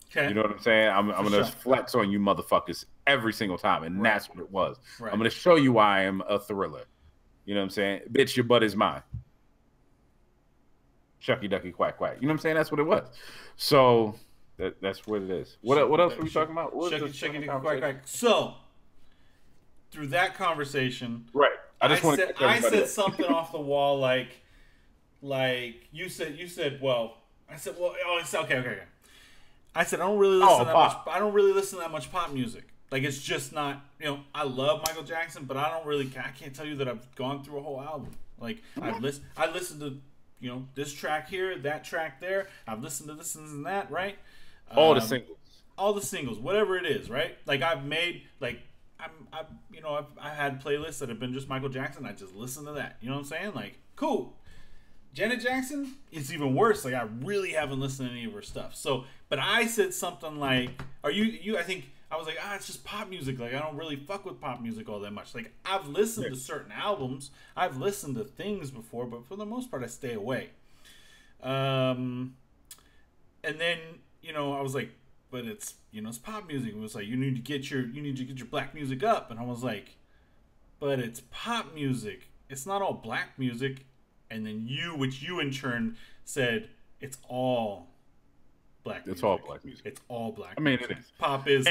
Okay. You know what I'm saying? I'm gonna flex on you motherfuckers every single time. And that's what it was. Right. I'm gonna show you why I am a Thriller. You know what I'm saying? Bitch, your butt is mine. Shucky ducky quack quack. You know what I'm saying? That's what it was. So that's what it is. What else were we talking about? Shucky ducky quack quack. So through that conversation, right? I said something off the wall like you said. Well, I said, well, oh, it's okay. I said I don't really listen that much. I don't really listen to that much pop music. Like, it's just not, you know, I love Michael Jackson, but I can't tell you that I've gone through a whole album. Like, I listened to, you know, this track here, that track there. I've listened to this and that, right? All the singles, whatever it is, right? Like, I've made, like, I had playlists that have been just Michael Jackson. I just listen to that. You know what I'm saying? Like, cool. Janet Jackson, it's even worse. Like, I really haven't listened to any of her stuff. So, but I said something like, I think, I was like, it's just pop music. Like, I don't really fuck with pop music all that much. Like, I've listened to certain albums. I've listened to things before, but for the most part, I stay away. And then, you know, I was like, but it's it's pop music. It was like you need to get your black music up, and I was like, but it's pop music. It's not all black music. And then which you in turn said, it's all black music. It's all black music. It's all black. I mean, music. it is. Pop is.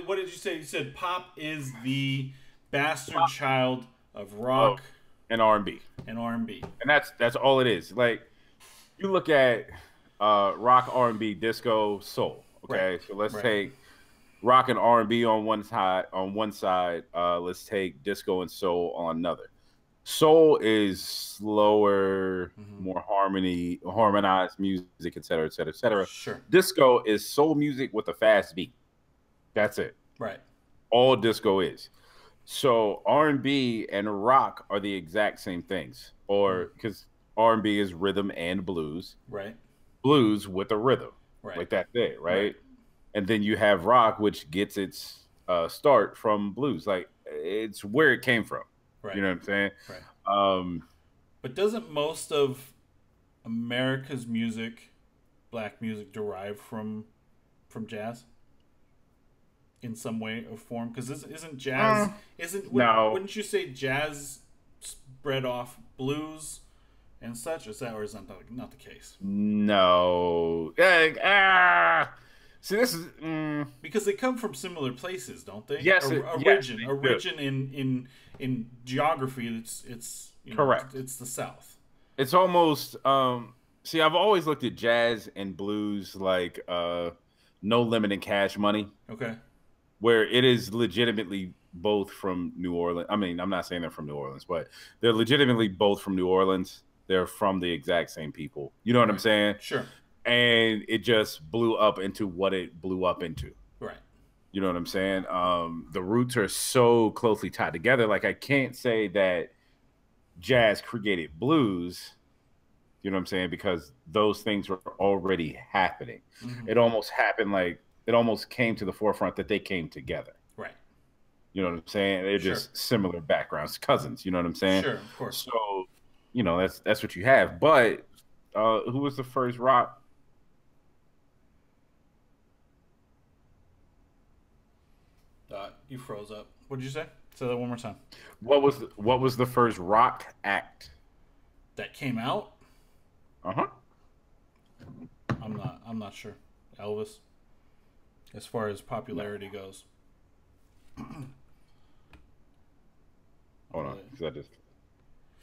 What did you say? You said pop is the bastard child of rock and R&B. And R&B. And that's all it is. Like, you look at rock, R&B, disco, soul. Okay, right. So let's take rock and R&B on one side. Let's take disco and soul on another. Soul is slower, more harmonized music, et cetera, et cetera, et cetera. Sure. Disco is soul music with a fast beat. That's it. Right. All disco is. So R&B and rock are the exact same things, or because R&B is rhythm and blues. Right. Blues with a rhythm. Right. Like that's it, right? And then you have rock, which gets its start from blues. Like it's where it came from. Right. You know what I'm saying? Right. But doesn't most of America's music, black music, derive from jazz in some way or form? Because isn't jazz wouldn't you say jazz spread off blues and such? Or is that not the case? No. See, this is because they come from similar places, don't they? Yes, origin in geography. It's correct. It's the South. It's almost see, I've always looked at jazz and blues like No Limit and Cash Money. Okay. Where it is legitimately both from New Orleans. I mean, I'm not saying they're from New Orleans, but they're legitimately both from New Orleans. They're from the exact same people. You know what I'm saying? Sure. And it just blew up into what it blew up into. Right. You know what I'm saying? The roots are so closely tied together. Like I can't say that jazz created blues. You know what I'm saying? Because those things were already happening. It almost happened like it almost came to the forefront that they came together. Right. You know what I'm saying? They're just similar backgrounds, cousins. You know what I'm saying? Sure, of course. So, that's what you have. But who was the first rock? You froze up. What did you say? Say that one more time. What was the first rock act that came out? I'm not sure. Elvis, as far as popularity goes. Hold on, because I just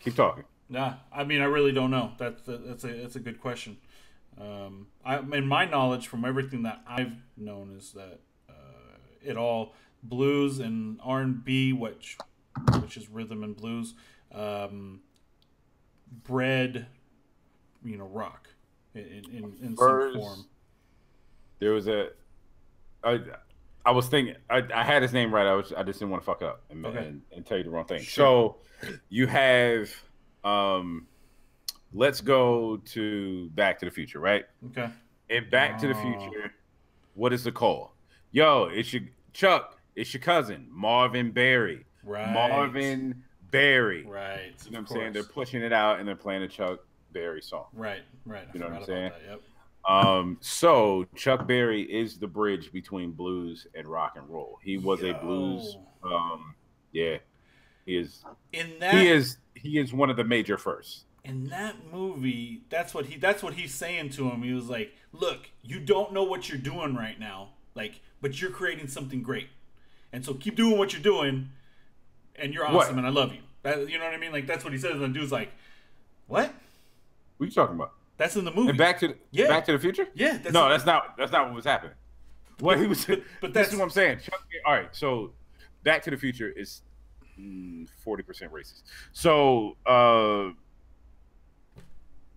keep talking. Nah, I mean I really don't know. That's a good question. In my knowledge from everything that I've known is that it all blues and R&B, which is rhythm and blues, bred, rock in some form. There was I was thinking I had his name right. I just didn't want to fuck up and tell you the wrong thing. Sure. So you have let's go to Back to the Future, right? Okay. In Back to the Future, what is the call? Yo, it's your Chuck. It's your cousin, Marvin Berry. Right. Marvin Berry. Right. You know what I'm saying? They're pushing it out and they're playing a Chuck Berry song. Right. You know what I'm saying? Yep. So Chuck Berry is the bridge between blues and rock and roll. He was a blues. He is. He is one of the major firsts. In that movie, that's what he's saying to him. He was like, "Look, you don't know what you're doing right now, but you're creating something great, and so keep doing what you're doing, and you're awesome, and I love you." You know what I mean? Like that's what he says, and the dude's like, "What? What are you talking about?" That's in the movie. And Back to the Future? Yeah. That's not what was happening. What he was, but that's what I'm saying. All right, so Back to the Future is 40% racist. So I'm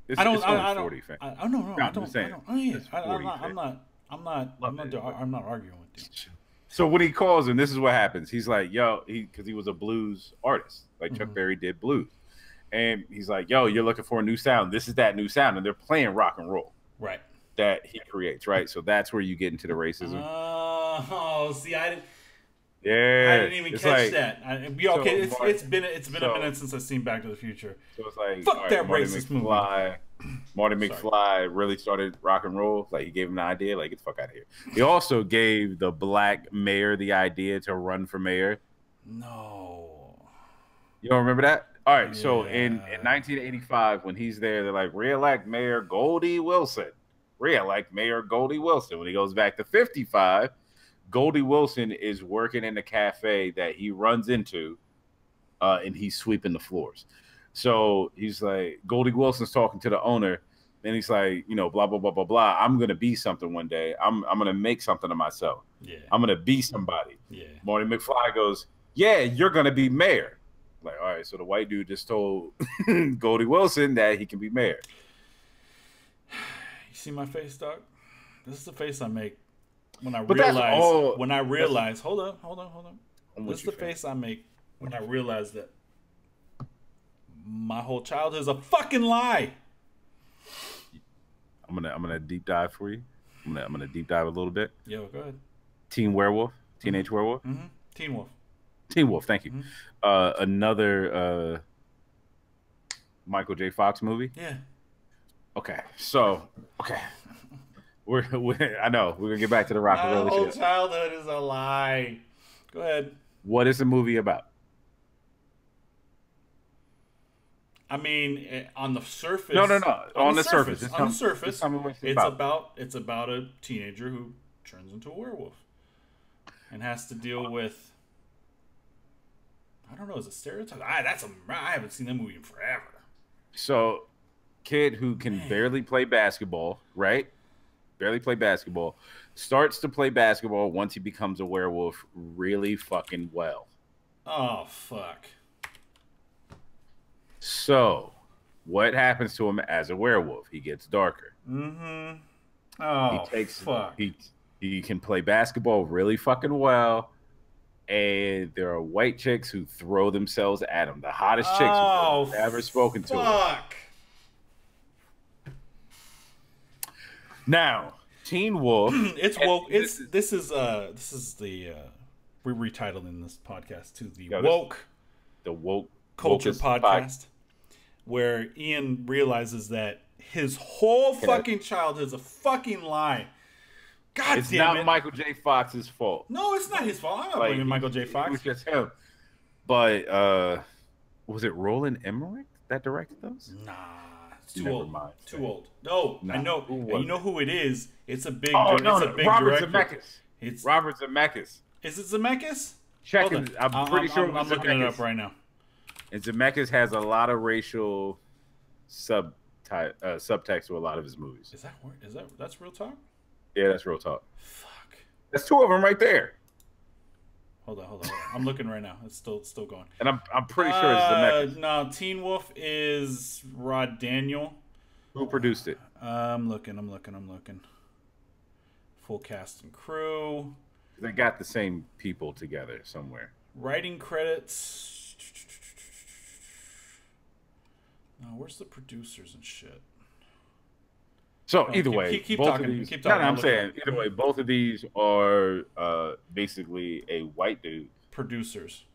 not arguing with you. So when he calls him, this is what happens. He's like, "Yo," because he was a blues artist, like Chuck Berry did blues, and he's like, "Yo, you're looking for a new sound. This is that new sound," and they're playing rock and roll, right? That he creates, right? So that's where you get into the racism. Oh, see, I didn't. Yeah, I didn't even catch that. It's been a minute since I've seen Back to the Future. So it's like, fuck that racist movie. Marty Sorry. McFly really started rock and roll. Like he gave him the idea. Like get the fuck out of here. He also gave the black mayor the idea to run for mayor. No. You don't remember that? All right. So in Yeah. 1985, when he's there, they're like re-elect Mayor Goldie Wilson. Re-elect Mayor Goldie Wilson. When he goes back to 55, Goldie Wilson is working in the cafe that he runs into, and he's sweeping the floors. So he's like, Goldie Wilson's talking to the owner, and he's like, you know, blah blah blah blah blah. I'm gonna be something one day. I'm gonna make something of myself. Yeah. I'm gonna be somebody. Yeah. Marty McFly goes, yeah, you're gonna be mayor. Like, all right, so the white dude just told Goldie Wilson that he can be mayor. You see my face, dog? This is the face I make when I But that's realize. all- When I realize, hold on. I'm This is with you, the fam. face I make when I realize that my whole childhood is a fucking lie. I'm gonna deep dive for you. I'm gonna deep dive a little bit. Yo, go ahead. Teen Werewolf, Teenage Werewolf, Mm-hmm. Teen Wolf. Teen Wolf. Thank you. Mhm. Another Michael J. Fox movie. Yeah. Okay, so we're I know we're gonna get back to the rock and My roll whole shit. childhood is a lie. Go ahead. What is the movie about? I mean, on the surface. No. On the surface. Just On tell- the surface. just tell me what it's It's about. about a teenager who turns into a werewolf and has to deal with. I don't know. Is it stereotype? I haven't seen that movie in forever. So, kid who can barely play basketball, right? Barely play basketball, starts to play basketball once he becomes a werewolf really fucking well. Oh fuck. So, what happens to him as a werewolf? He gets darker. Mm-hmm. Oh He takes fuck. he can play basketball really fucking well. And there are white chicks who throw themselves at him. The hottest chicks who've ever spoken to him. Fuck. Now, Teen Wolf. It's and woke. this This is the we're retitling this podcast to the Yeah, this- woke the woke culture wokest podcast, where Ian realizes that his whole Yeah. fucking childhood is a fucking lie. God It's damn not it! Michael J. Fox's fault. No, it's not his fault. I'm not Like, blaming Michael J. It Fox. was just him. But was it Roland Emmerich that directed those? Nah, it's too Never old. mind. Too old. No, Nah, I know. who And was you know who it is? It's a big. Oh it's no, a big Robert director. Zemeckis. It's Robert Zemeckis. is it Zemeckis? Check Hold it. on. I'm pretty sure it I'm was looking it Zemeckis. up right now. And Zemeckis has a lot of racial subtext to a lot of his movies. Is that's real talk? Yeah, that's real talk. Fuck. That's two of them right there. Hold on. I'm looking right now. It's still going. And I'm pretty sure it's Zemeckis. No, Teen Wolf is Rod Daniel. Who produced it? I'm looking. Full cast and crew. They got the same people together somewhere. Writing credits. No, where's the producers and shit? So No, either keep- way, keep both talking, of these. keep No, talking, I'm I'll look it saying up. either way, both of these are basically a white dude. Producers.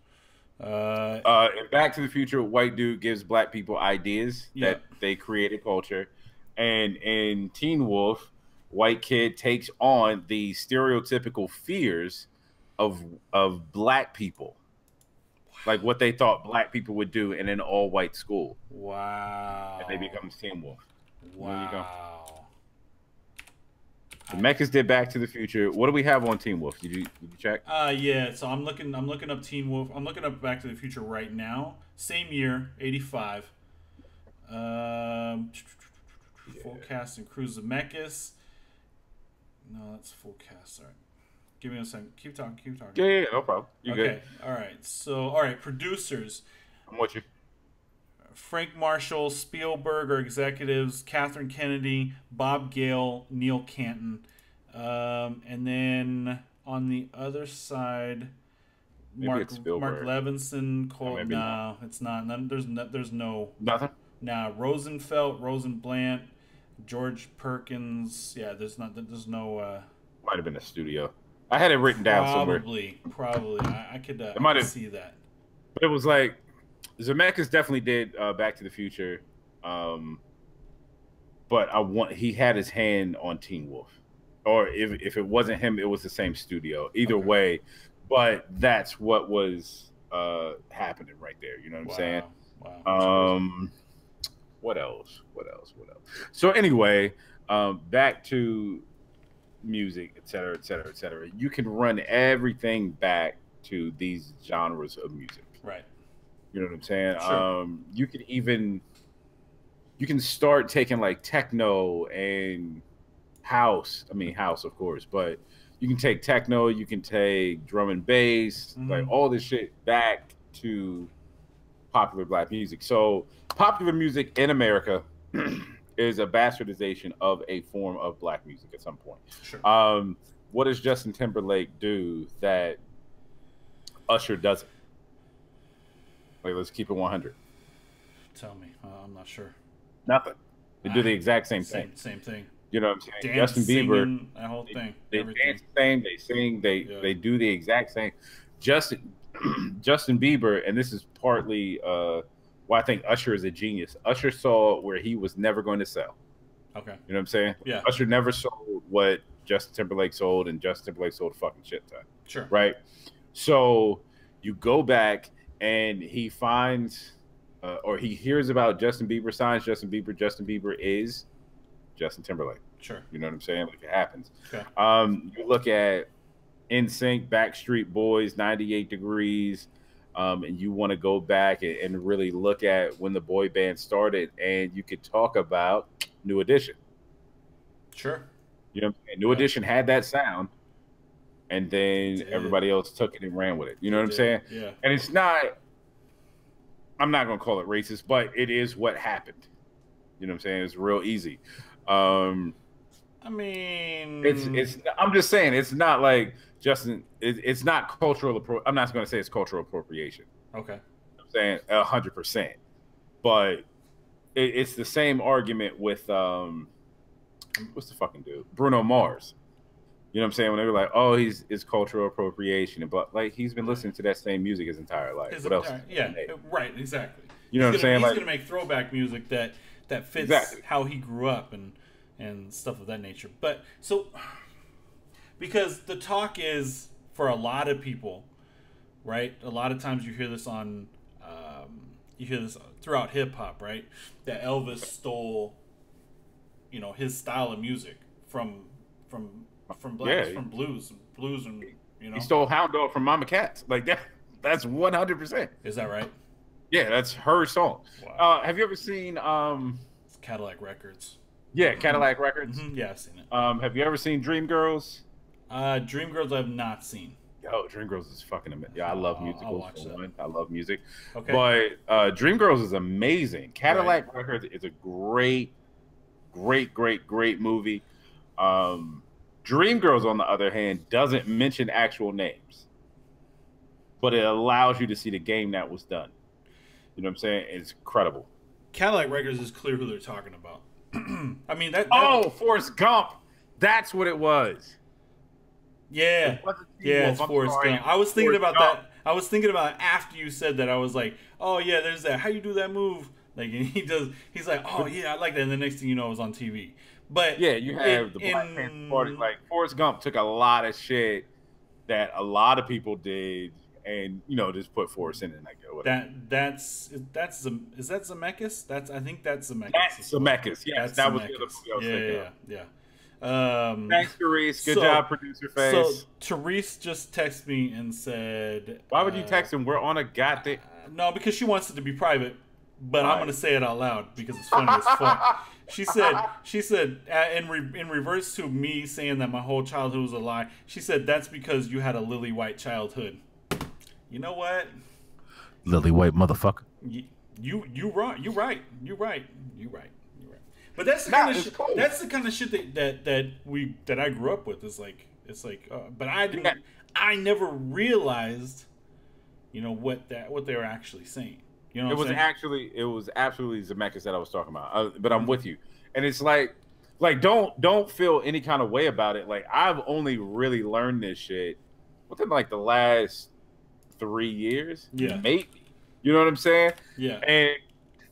In Back to the Future, white dude gives black people ideas Yeah. that they created culture, and in Teen Wolf, white kid takes on the stereotypical fears of black people, like what they thought black people would do in an all white school, Wow. and they become Teen Wolf. Wow. you go. Zemeckis did Back to the Future. What do we have on Teen Wolf? Did you check? Yeah. So I'm looking up Teen Wolf. I'm looking up Back to the Future right now. Same year, 85. Full cast and crew Zemeckis. No, that's full cast. Sorry. Give me a second. Keep talking. Yeah, no problem. You Okay. good? All right. So, all right. Producers: I'm with you. Frank Marshall, Spielberg are executives. Catherine Kennedy, Bob Gale, Neil Canton, and then on the other side, Maybe it's Spielberg. Mark Levinson. maybe No, it's not. There's no. Nothing. Nah, Rosenfeld, Rosenblatt, George Perkins. Yeah, there's no. Might have been a studio. I had it written down somewhere. Probably. I could might could have- see that. But it was like Zemeckis definitely did Back to the Future. but he had his hand on Teen Wolf, or if it wasn't him, it was the same studio. Either way, but that's what was happening right there. You know what I'm saying? Wow. What else? So anyway, back to music, et cetera, et cetera, et cetera. You can run everything back to these genres of music. Right. You know what I'm saying? Sure. You can start taking like techno and house. I mean house, of course, but you can take techno, you can take drum and bass, like all this shit back to popular black music. So popular music in America is a bastardization of a form of black music at some point. Sure. What does Justin Timberlake do that Usher doesn't? Like, let's keep it 100. Tell me. I'm not sure. Nothing. They do the exact same thing. Same thing. You know what I'm saying? Dance, Justin Bieber, singing, that whole thing. They dance the same. They sing. They do the exact same. Justin Bieber, and this is partly why I think Usher is a genius. Usher saw where he was never going to sell. Okay. You know what I'm saying? Yeah. Usher never sold what Justin Timberlake sold, and Justin Timberlake sold a fucking shit ton. Sure. Right? So you go back and he finds or he hears about Justin Bieber, signs Justin Bieber. Justin Bieber is Justin Timberlake. Sure. You know what I'm saying? Like, it happens. Okay. You look at NSYNC, Backstreet Boys, 98 Degrees, and you want to go back and really look at when the boy band started, and you could talk about New Edition. Sure. You know what I'm saying? New Edition had that sound, and then everybody else took it and ran with it. You know what I'm saying? Yeah. And it's not, I'm not going to call it racist, but it is what happened. You know what I'm saying? It's real easy. I mean, it's. I'm just saying, it's not like Justin. It's not cultural. I'm not going to say it's cultural appropriation. Okay. I'm saying 100%, but it's the same argument with what's the fucking dude? Bruno Mars. You know what I'm saying? When they were like, "Oh, it's cultural appropriation," but like he's been listening to that same music his entire life. What else? Yeah, right, exactly. You know what I'm saying? He's Like, gonna make throwback music that fits exactly how he grew up and stuff of that nature. But so, because the talk is for a lot of people, right? A lot of times you hear this throughout hip hop, right? That Elvis stole, his style of music from blacks, from blues, and he stole Hound Dog from Mama Cats. Like that. That's 100%. Is that right? Yeah, that's her song. Wow. Have you ever seen Cadillac Records? Yeah, Cadillac Records. Mm-hmm. Yeah, I've seen it. Have you ever seen Dreamgirls? Dreamgirls I've not seen. Yo, Dreamgirls is fucking amazing. Yeah, I love musicals. I'll watch that. I love music. Okay. But Dreamgirls is amazing. Cadillac Records is a great movie. Dreamgirls, on the other hand, doesn't mention actual names, but it allows you to see the game that was done. You know what I'm saying? It's incredible. Cadillac Records is clear who they're talking about. I mean that. Oh, Forrest Gump. That's what it was. Yeah, it's Forrest Gump. I was thinking about that. I was thinking about it after you said that. I was like, oh yeah, there's that. How you do that move? Like, and he's like, oh yeah, I like that. And the next thing you know, it was on TV. But yeah, you have the Black Panther Party. Like, Forrest Gump took a lot of shit that a lot of people did, and just put Forrest in it. Like, whatever. Is that Zemeckis? I think that's Zemeckis. That's Zemeckis. Yes, that was the other movie I was thinking of. Yeah. Thanks, Therese. Good job, producer face. So Therese just texted me and said, "Why would you text him? We're on a goddamn." No, because she wants it to be private. But I'm gonna say it out loud because it's funny as fuck. She said, in reverse to me saying that my whole childhood was a lie. She said that's because you had a lily white childhood. You know what? Lily white motherfucker. You right. But that's the kind of shit. Cool. That's the kind of shit that I grew up with. It's like, but I never realized, what they were actually saying. You know, it was absolutely Zemeckis that I was talking about. But I'm with you, and it's like don't feel any kind of way about it. Like, I've only really learned this shit within like the last 3 years. Yeah, maybe. You know what I'm saying? Yeah. And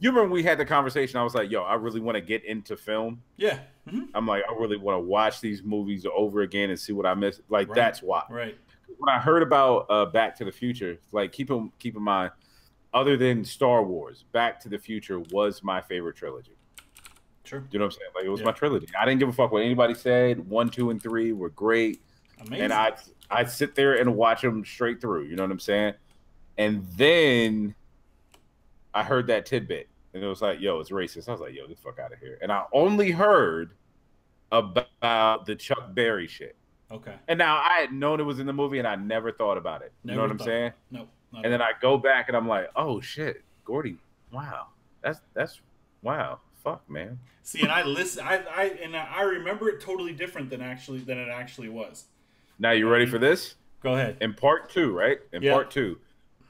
You remember we had the conversation? I was like, "Yo, I really want to get into film. Yeah. Hmm. I'm like, I really want to watch these movies over again and see what I missed. Like Right. that's why. Right. When I heard about Back to the Future, like keep in mind, other than Star Wars, Back to the Future was my favorite trilogy. Sure. You know what I'm saying? Like it was Yeah. my trilogy. I didn't give a fuck what anybody said. 1, 2, and 3 were great, Amazing. and I'd sit there and watch them straight through. You know what I'm saying? And then I heard that tidbit, and it was like, "Yo, it's racist." I was like, "Yo, get the fuck out of here!" And I only heard about the Chuck Berry shit. Okay. And now I had known it was in the movie, and I never thought about it. You know what I'm saying? Nope. And then I go back, and I'm like, "Oh shit, Gordy! Wow, that's wow, fuck, man." See, and I listen. I remember it totally different than it actually was. Now you ready for this? Go ahead. In part 2, right? In Yeah. part 2,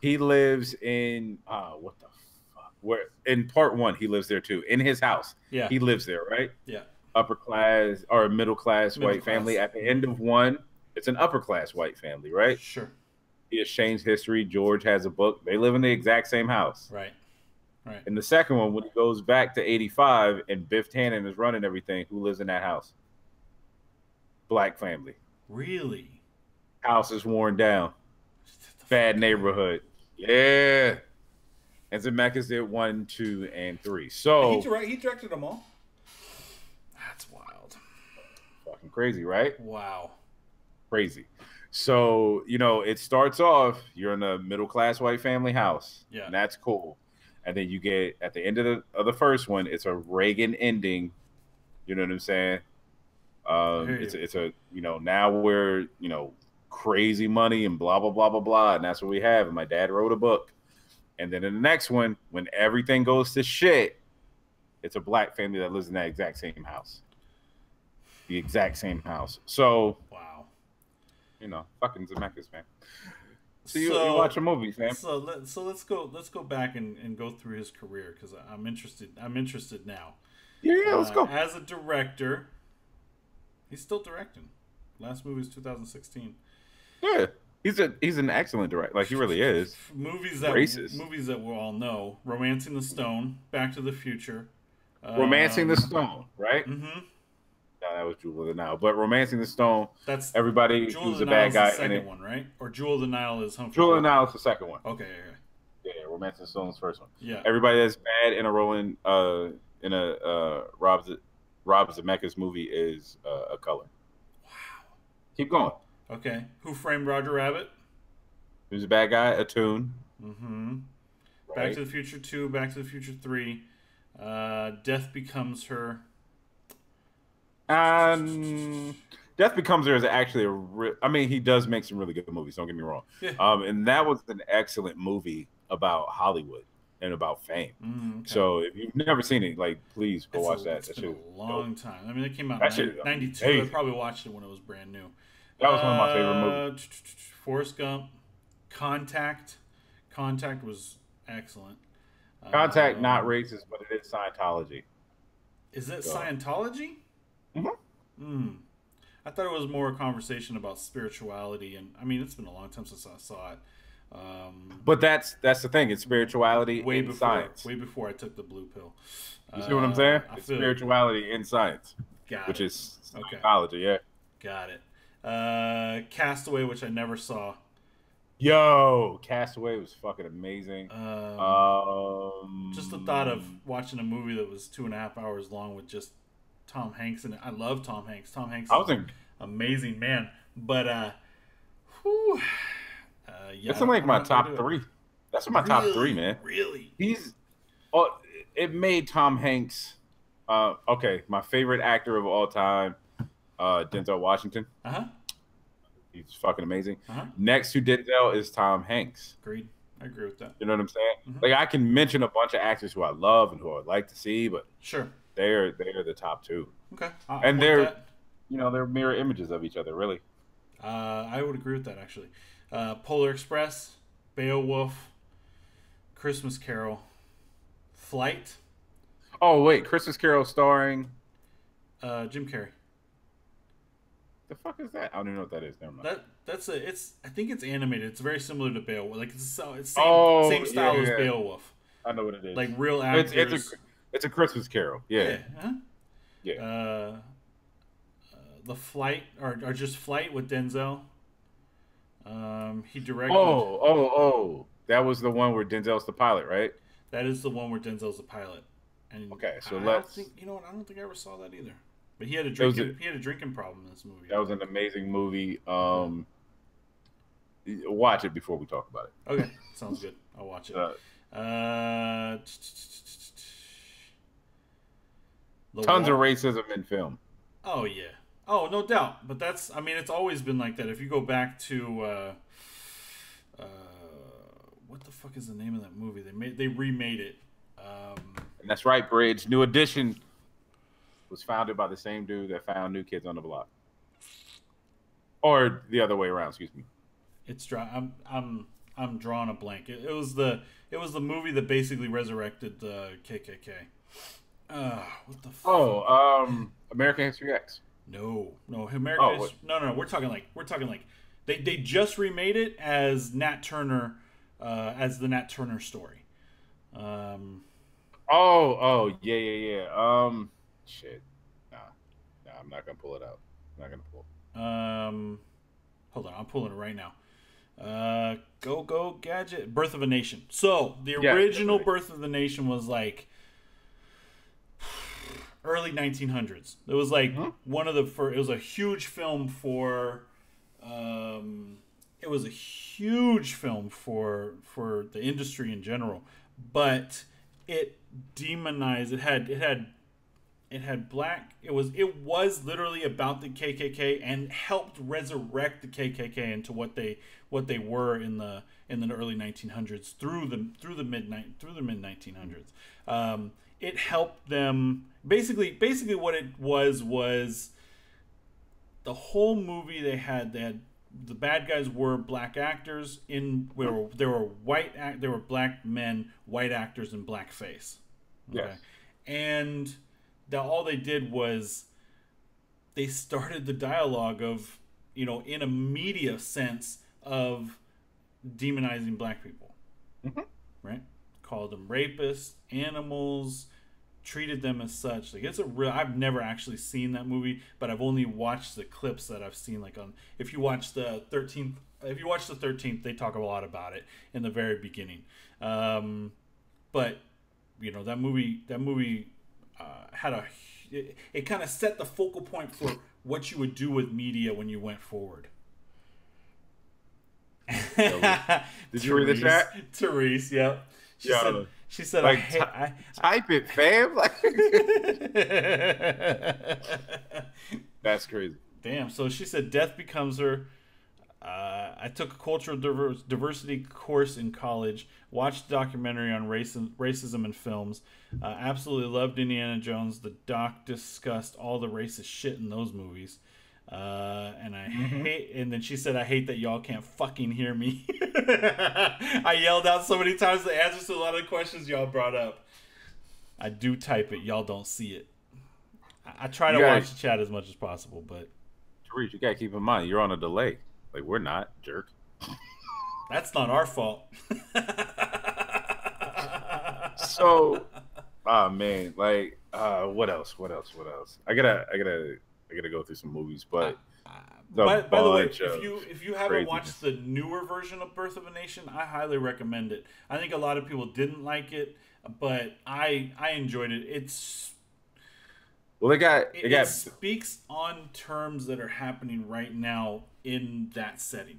he lives in what the fuck? Where in part 1 he lives there too, in his house. Yeah. He lives there, right? Yeah. Upper class or middle class Middle white class. family. At the end of 1, it's an upper class white family, right? Sure. He exchanged history. George has a book. They live in the exact same house. Right. Right. In the second one, when he goes back to 85 and Biff Tannen is running everything, who lives in that house? Black family. Really? House is worn down. Bad neighborhood. Yeah. And Zemeckis did 1, 2, and 3. So He directed them all. That's wild. fucking crazy, right? Wow. Crazy. So, you know, it starts off, you're in a middle class white family house. Yeah. And that's cool. And then you get at the end of the first one, it's a Reagan ending. You know what I'm saying? It's a, you know, now we're, you know, crazy money and blah blah blah blah blah, and that's what we have. And my dad wrote a book. And then in the next one, when everything goes to shit, it's a black family that lives in that exact same house. The exact same house. So, Wow. you know, fucking Zemeckis, man. So you watch a movie, man. So let's go back and go through his career because I'm interested now. Yeah, let's go. As a director, he's still directing. Last movie is 2016. Yeah, he's an excellent director. Like he really is. Movies Racist. that we all know: Romancing the Stone, Back to the Future, Romancing the Stone, right? Mm-hmm. No, that was Jewel of the Nile. But Romancing the Stone, That's everybody Jewel who's of a the bad Nile guy is the in second it. one, right? Or Jewel of the Nile is Humphrey. Jewel of the Nile is the second one. Okay. Yeah, Romancing the Stone is the first one. Yeah. Everybody that's bad in a Roland in a Rob Zemeckis movie is a color. Wow. Keep going. Okay. Who Framed Roger Rabbit? Who's a bad guy? A Tune. Mm-hmm. Right? Back to the Future 2, Back to the Future 3, Death Becomes Her. Death Becomes Her is actually I mean, he does make some really good movies. Don't get me wrong. Yeah. And that was an excellent movie about Hollywood and about fame. Okay. So if you've never seen it, like, please go watch that. It's That been shit a long time. I mean, it came out That in shit is 92. I amazing. probably watched it when it was brand new. That was one of my favorite movies. Forrest Gump, Contact. Contact was excellent. Contact, not racist, but it is Scientology. Is that So. Scientology? Mhm. I thought it was more a conversation about spirituality, and I mean, it's been a long time since I saw it. But that's the thing. It's spirituality Way in before, science. way before I took the blue pill. You see what I'm saying? I It's feel it. spirituality in science, Got which it. is Okay. Scientology. Yeah. Got it. Castaway, which I never saw. Yo, Castaway was fucking amazing. Just the thought of watching a movie that was 2.5 hours long with just Tom Hanks in it. I love Tom Hanks. Tom Hanks I was is in. an amazing man. But, whew, yeah. It's in like I'm my not gonna top do it. 3. That's in my top 3, man. Really? He's. Oh, it made Tom Hanks. Okay, my favorite actor of all time, Denzel Washington. Uh-huh. He's fucking amazing. Uh-huh. Next to Denzel is Tom Hanks. Agreed. I agree with that. You know what I'm saying? Mhm. Like I can mention a bunch of actors who I love and who I'd like to see, but Sure. they're the top 2. Okay. And they're they're mirror images of each other, really. I would agree with that, actually. Polar Express, Beowulf, Christmas Carol, Flight, Oh wait, Christmas Carol starring Jim Carrey. the fuck is that? I don't even know what that is. Never mind. I think it's animated. It's very similar to Beowulf. Like it's same Oh, style as yeah. Beowulf. I know what it is. Like real It's actors. it's a Christmas Carol. Yeah. Huh? Yeah. The Flight or just Flight with Denzel. He directed. Oh. That was the one where Denzel's the pilot, right? That is the one where Denzel's the pilot. And Okay, so I let's. don't think you know what. I don't think I ever saw that either. But he had a drinking problem in this movie. That was an amazing movie. Watch it before we talk about it. Okay, sounds good. I'll watch it. Tons of racism in film. Oh yeah. Oh, no doubt. But that's. I mean, it's always been like that. If you go back to what the fuck is the name of that movie? They remade it. And that's right, Bridge. New Edition was founded by the same dude that found New Kids on the Block, or the other way around. Excuse me. It's dry. I'm drawing a blank. It was the movie that basically resurrected the KKK. What the fuck? American History X. No. American History. No. We're talking like they just remade it as Nat Turner, as the Nat Turner story. Yeah. Shit. Nah, I'm not gonna pull it out. Hold on, I'm pulling it right now. Go Gadget. Birth of a Nation. So the original Birth of the Nation was like early 1900s. It was like one of the first. It was a huge film for. It was a huge film for the industry in general, but it demonized. It had black. It was literally about the KKK and helped resurrect the KKK into what they were in the early 1900s through the mid 1900s. It helped them basically what it was the whole movie. They had the bad guys were black actors there were black men, white actors in blackface. Okay? Yes. And all they did was they started the dialogue of, in a media sense of demonizing black people. Right? Called them rapists, animals, treated them as such. Like, it's a real. I've never actually seen that movie, but I've only watched the clips that I've seen. Like if you watch the 13th, they talk a lot about it in the very beginning. But that movie had it kind of set the focal point for what you would do with media when you went forward. Did you read the chat? Therese, yep. She said, like, type it, fam. Like, that's crazy. Damn. So she said, death becomes her. I took a cultural diversity course in college. Watched a documentary on racism in films. Absolutely loved Indiana Jones. The doc discussed all the racist shit in those movies. And I hate. And then she said, "I hate that y'all can't fucking hear me." I yelled out so many times the answers to a lot of the questions y'all brought up. I do type it. Y'all don't see it. I try to watch the chat as much as possible, but Therese, you gotta keep in mind you're on a delay. Like, we're not, jerk. That's not our fault. So, man, like, what else? I gotta go through some movies, but by the way, if you haven't watched the newer version of Birth of a Nation, I highly recommend it. I think a lot of people didn't like it, but I enjoyed it. It speaks on terms that are happening right now in that setting.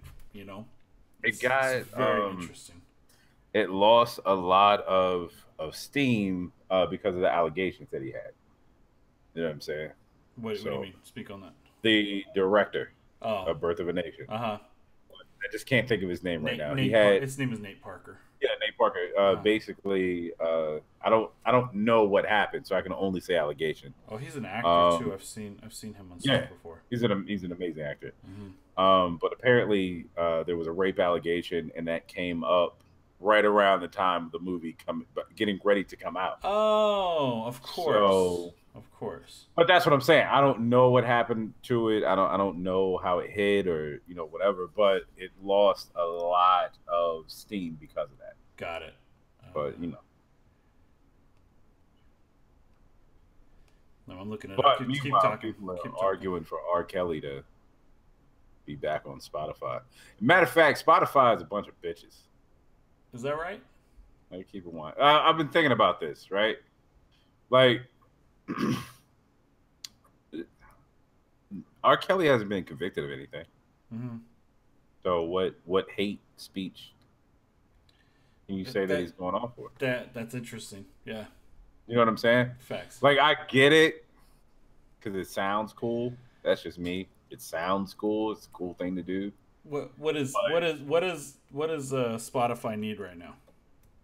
It's very interesting. It lost a lot of steam because of the allegations that he had. You know what I'm saying? What do you mean? Speak on that. The director of Birth of a Nation. I just can't think of his name right now. His name is Nate Parker. Yeah, Nate Parker. Basically, I don't know what happened, so I can only say allegation. Oh, he's an actor too. I've seen him on stuff before. He's an amazing actor. But apparently, there was a rape allegation, and that came up right around the time of the movie getting ready to come out. Oh, of course. Of course. But that's what I'm saying. I don't know what happened to it. I don't know how it hit or whatever. But it lost a lot of steam because of that. Got it. But No, I'm looking it up. But Keep meanwhile, talking. people are Keep talking. arguing for R. Kelly to be back on Spotify. Matter of fact, Spotify is a bunch of bitches. Is that right? Like, keep it one. I've been thinking about this, right? Like, R. Kelly hasn't been convicted of anything. Mm-hmm. So what hate speech can you say that he's going off for? That's interesting. Yeah. You know what I'm saying? Facts. Like, I get it because it sounds cool. That's just me. It sounds cool. It's a cool thing to do. What does Spotify need right now?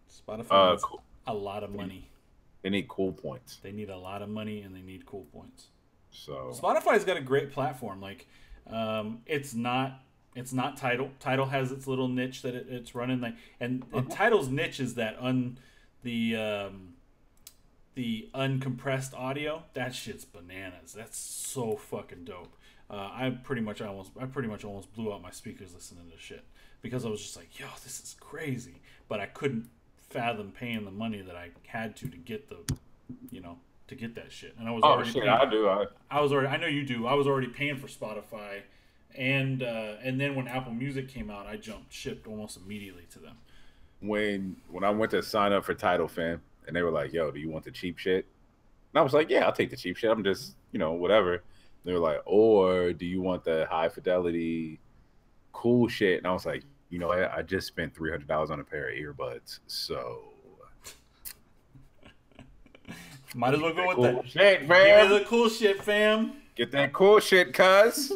Spotify needs a lot of money. They need cool points. They need a lot of money and they need cool points. So Spotify's got a great platform. Like, it's not Tidal. Tidal has its little niche that it's running. Like, and Tidal's niche is that the uncompressed audio. That shit's bananas. That's so fucking dope. I pretty much almost blew out my speakers listening to shit because I was just like, yo, this is crazy. But I couldn't fathom paying the money that I had to get to get that shit. And I was already paying. I know you do. I was already paying for Spotify, and then when Apple Music came out, I jumped ship almost immediately to them. When I went to sign up for Tidal, fam, and they were like, yo, do you want the cheap shit? And I was like, yeah, I'll take the cheap shit. I'm just, whatever. They were like, or do you want the high fidelity, cool shit? And I was like, you know what? I just spent $300 on a pair of earbuds, so might as well go with cool that. Shit, fam. Give me the cool shit, fam. Get that cool shit, cuz.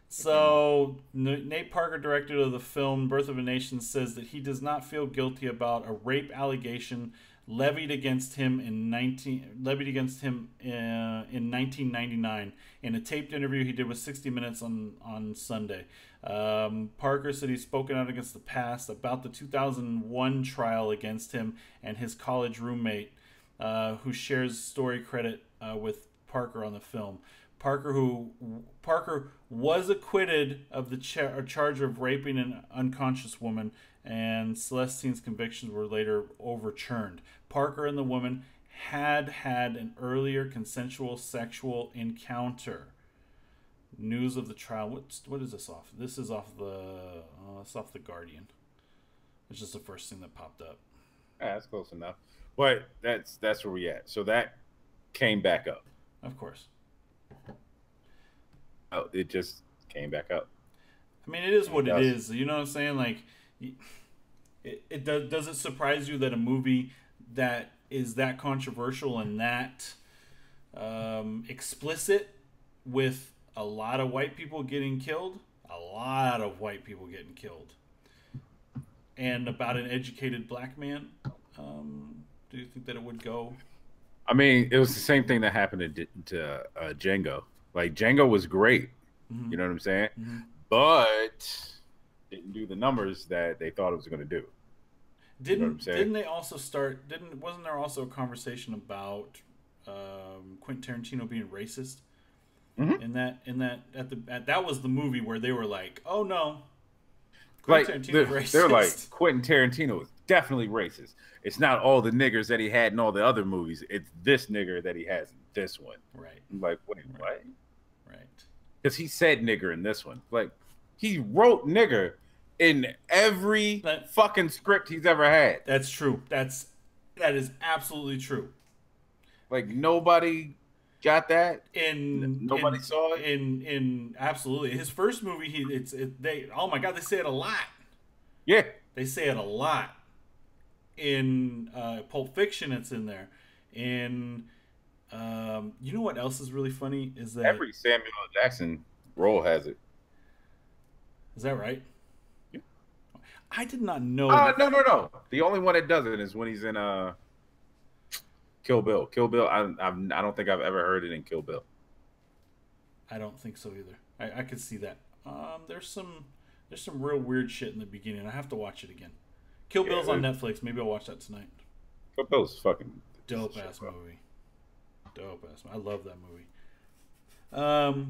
So, Nate Parker, director of the film Birth of a Nation, says that he does not feel guilty about a rape allegation levied against him in 1999 in a taped interview he did with 60 Minutes on Sunday. Parker said he's spoken out against the past about the 2001 trial against him and his college roommate, who shares story credit with Parker on the film. Parker was acquitted of the charge of raping an unconscious woman, and Celestine's convictions were later overturned. Parker and the woman had an earlier consensual sexual encounter. News of the trial. What is this off? This is off the Guardian. It's just the first thing that popped up. Yeah, that's close enough. But that's where we at. So that came back up. Of course. Oh, it just came back up. I mean, it is what it is. You know what I'm saying? Like, does it surprise you that a movie that is that controversial and that explicit, with a lot of white people getting killed, and about an educated black man, do you think that it would go? I mean, it was the same thing that happened to Django. Like, Django was great, you know what I'm saying? Mm-hmm. But didn't do the numbers that they thought it was going to do. Didn't they also start? Wasn't there also a conversation about Quentin Tarantino being racist? Mm-hmm. That was the movie where they were like, oh no, Quentin Tarantino's racist. They're like, Quentin Tarantino is definitely racist. It's not all the niggers that he had in all the other movies. It's this nigger that he has in this one. Right. I'm like, wait, what? Right. Because he said nigger in this one. Like, he wrote nigger in every fucking script he's ever had. That's true. That is absolutely true. Like, nobody got that. Nobody saw it. In absolutely his first movie, oh my god, they say it a lot. Yeah, they say it a lot. In Pulp Fiction, it's in there. You know what else is really funny is that every Samuel L. Jackson role has it. Is that right? Yeah. I did not know. No. The only one that doesn't is when he's in Kill Bill. Kill Bill. I don't think I've ever heard it in Kill Bill. I don't think so either. I could see that. There's some real weird shit in the beginning. I have to watch it again. Kill Bill's on Netflix. Maybe I'll watch that tonight. Kill Bill's fucking dope ass movie. I love that movie.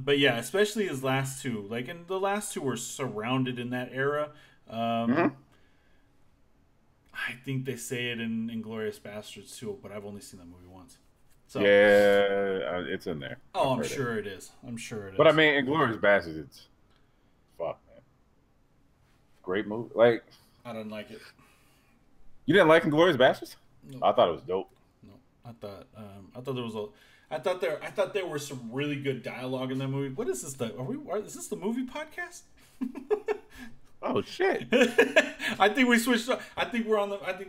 But yeah, especially his last two. Like, and the last two were surrounded in that era. I think they say it in Inglourious Basterds too, but I've only seen that movie once. So Yeah, it's in there. oh, I've I'm heard it. sure it is. I'm sure it is. But I mean, Inglourious Basterds, it's fuck, man. Great movie. Like, I don't like it. you didn't like Inglourious Basterds? No. I thought it was dope. No, I thought there was a. I thought there was some really good dialogue in that movie. What is this? Is this the movie podcast? Oh shit! I think we switched up. I think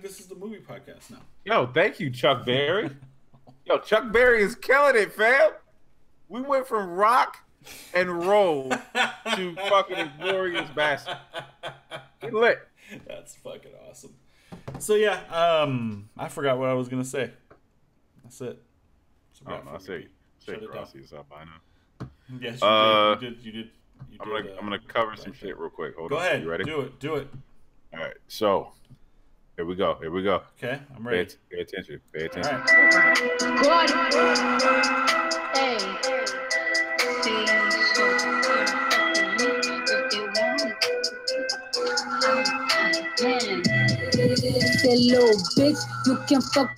this is the movie podcast now. Yo, thank you, Chuck Berry. Yo, Chuck Berry is killing it, fam. We went from rock and roll to fucking Inglourious Basterds. Get lit. That's fucking awesome. So yeah, I forgot what I was gonna say. That's it. I don't know. I say Shut it down. Rossi is up. I know. Yes, you did. I'm gonna cover some shit real quick. Hold Go on. ahead. You ready? Do it. All right. So here we go. Okay, I'm ready. Pay attention. All right. That little bitch, you can fuck.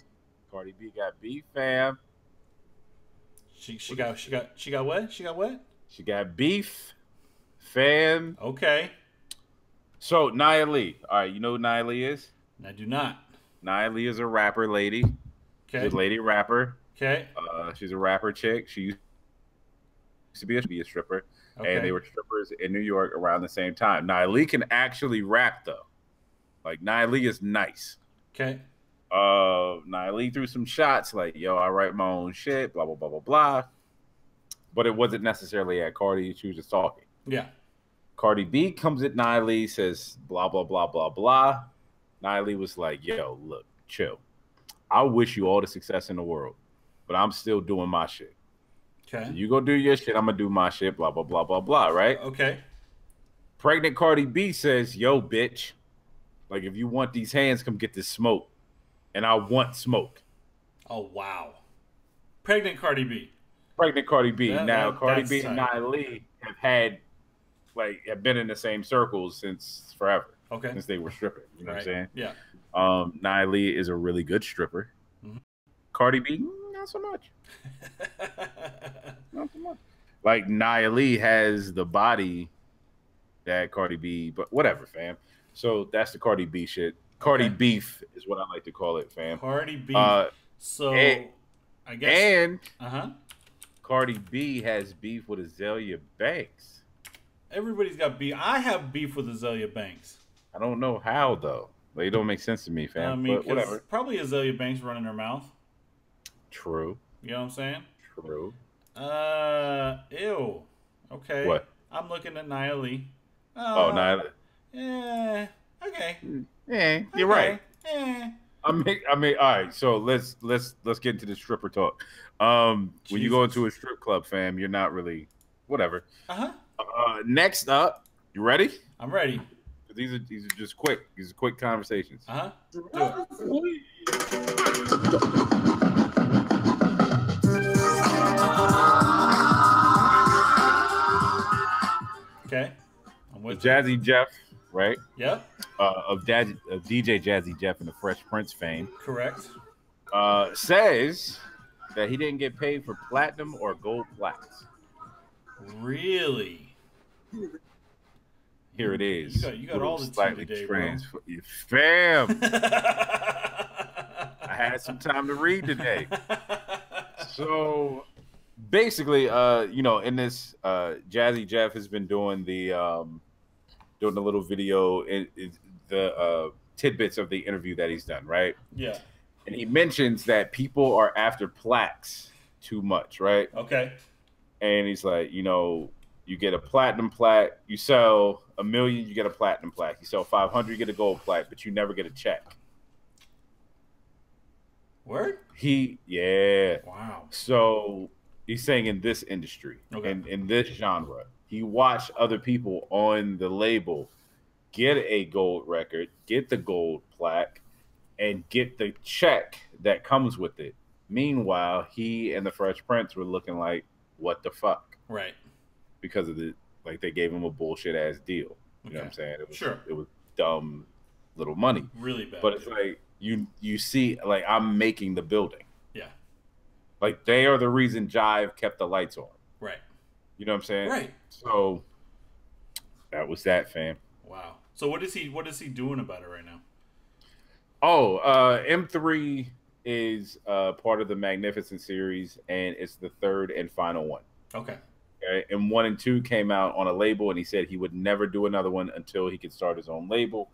Cardi B got beef, fam. She got what? She got what? She got beef, fam. Okay. So Nia Lee. All right, you know who Nia Lee is? I do not. Nia Lee is a rapper lady. Okay. She's a lady rapper. Okay. She's a rapper chick. She used to be a stripper, Okay. and they were strippers in New York around the same time. Nia Lee can actually rap though. Like Nia Lee is nice. Okay. Nia Lee threw some shots like, yo, I write my own shit, blah, blah, blah, blah, blah. But it wasn't necessarily at Cardi. She was just talking. Yeah. Cardi B comes at Nia Lee, says, blah, blah, blah, blah, blah. Nia Lee was like, yo, look, chill. I wish you all the success in the world, but I'm still doing my shit. Okay. So you go do your shit, I'm going to do my shit, blah, blah, blah, blah, blah, right? Okay. Pregnant Cardi B says, yo, bitch, like, if you want these hands, come get this smoke. And I want smoke. Oh wow. Pregnant Cardi B. Pregnant Cardi B. Now, Cardi that's B and Nia Lee have been in the same circles since forever. Okay. Since they were stripping. You know what I'm saying? Yeah. Nia Lee is a really good stripper. Mhm. Cardi B, not so much. Not so much. Like, Nia Lee has the body that Cardi B, but whatever, fam. So that's the Cardi B shit. Cardi Okay. beef is what I like to call it, fam. Cardi B. So and- I guess. And Uh-huh. Cardi B has beef with Azalea Banks. Everybody's got beef. I have beef with Azalea Banks. I don't know how though. Like, it don't make sense to me, fam. I mean, But whatever. probably Azalea Banks running her mouth. True. You know what I'm saying? True. Ew. Okay. What? I'm looking at Nia Lee. Oh, Nia. Yeah. Okay. Yeah, you're right. Eh. I mean, all right. So let's get into the stripper talk. When you go Jesus. into a strip club, fam, you're not really whatever. Uh-huh. Next up, you ready? I'm ready. These are just quick. These are quick conversations. Uh-huh. Do it. Okay. I'm with you. Jazzy Jeff, right? Yep. Of DJ Jazzy Jeff and the Fresh Prince fame, Correct. says that he didn't get paid for platinum or gold plaques. Really? Here it is. You got all the tea slightly today, bro. Fam, I had some time to read today. So basically, in this, Jazzy Jeff has been doing the little video, the tidbits of the interview that he's done, right? Yeah. And he mentions that people are after plaques too much, right? Okay. And he's like, you get a platinum plaque, you sell $1 million, you get a platinum plaque. You sell 500, you get a gold plaque, but you never get a check. Word? Yeah. Wow. So he's saying in this industry, Okay. in this genre, he watched other people on the label get a gold record, get the gold plaque, and get the check that comes with it. Meanwhile, he and the Fresh Prince were looking like, what the fuck? Right. Because of they gave him a bullshit ass deal. You know what I'm saying? It was dumb little money. Really bad. But it's like you see, like, I'm making the building. Yeah. Like they are the reason Jive kept the lights on. Right. You know what I'm saying? Right. So that was that, fam. Wow. So what is he doing about it right now? Oh, M3 is part of the Magnificent series, and it's the third and final one. Okay. Okay. And 1 and 2 came out on a label, and he said he would never do another one until he could start his own label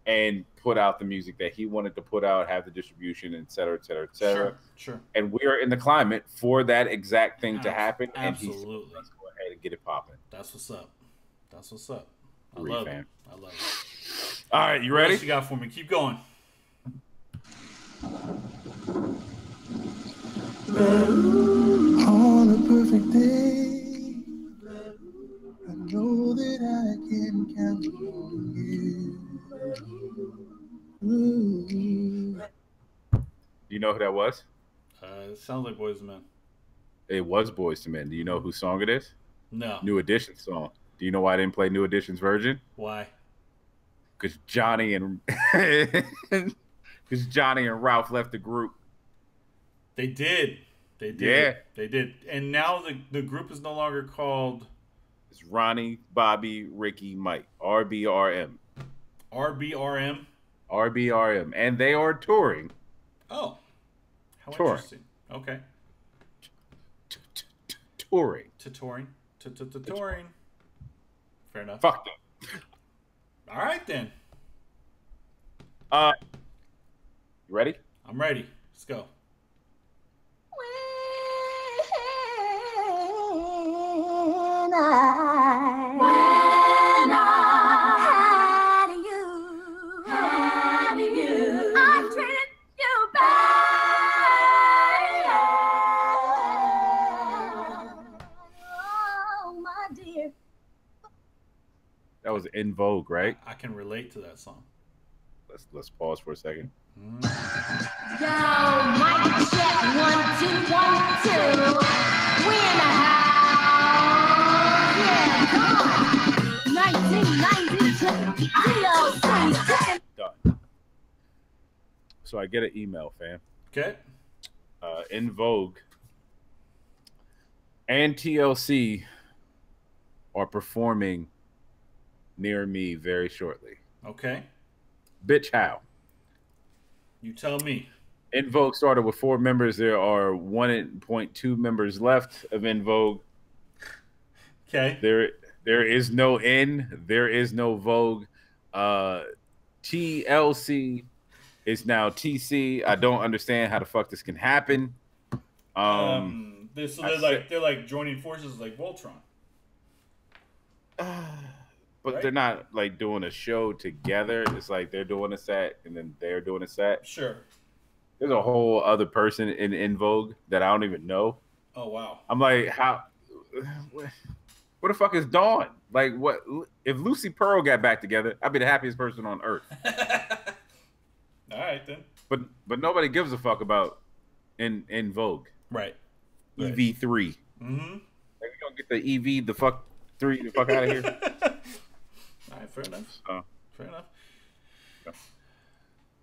and put out the music that he wanted to put out, have the distribution, et cetera, et cetera, et cetera. Sure. And we are in the climate for that exact thing to happen. Absolutely. And he said, let's go ahead and get it popping. That's what's up. That's what's up. I Agree, love fam. it. I love it. All right, you What ready? else you got for me? Keep going. On a perfect day, I know that I can count on you. Ooh. Do you know who that was? It sounds like Boyz II Men. It was Boyz II Men. Do you know whose song it is? No. New Edition song. Do you know why I didn't play New Edition's version? Why? Because Johnny and Ralph left the group. They did. They did. Yeah. They did. And now the group is no longer called It's Ronnie, Bobby, Ricky, Mike. RBRM. RBRM. RBRM. And they are touring. Oh. How Touring. interesting. Okay. Touring. To touring. To touring. Fair enough. Fuck them. All right then. You ready? I'm ready. Let's go. When I had you, I treated you bad. Oh, my dear. That was In Vogue, right? I can relate to that song. Let's pause for a second. Yo, mic check, 1, 2, 1, 2. We in the house. Yeah, come on. 1992. DLC. Done. So I get an email, fam. Okay. In Vogue and TLC are performing near me very shortly. Okay. Bitch, how? You tell me. In Vogue started with 4 members. There are 1.2 members left of In Vogue. Okay. There is no N. There is no Vogue. TLC is now TC. I don't understand how the fuck this can happen. They're like joining forces like Voltron. But Right? they're not like doing a show together. It's like they're doing a set and then they're doing a set. Sure. There's a whole other person in Vogue that I don't even know. Oh wow. I'm like, how? Where the fuck is Dawn? Like, what? If Lucy Pearl got back together, I'd be the happiest person on earth. All right then. But nobody gives a fuck about in Vogue. Right. EV3. Mm-hmm. Like, we gonna get the EV the fuck out of here. All right. Fair enough. Fair enough. Yeah.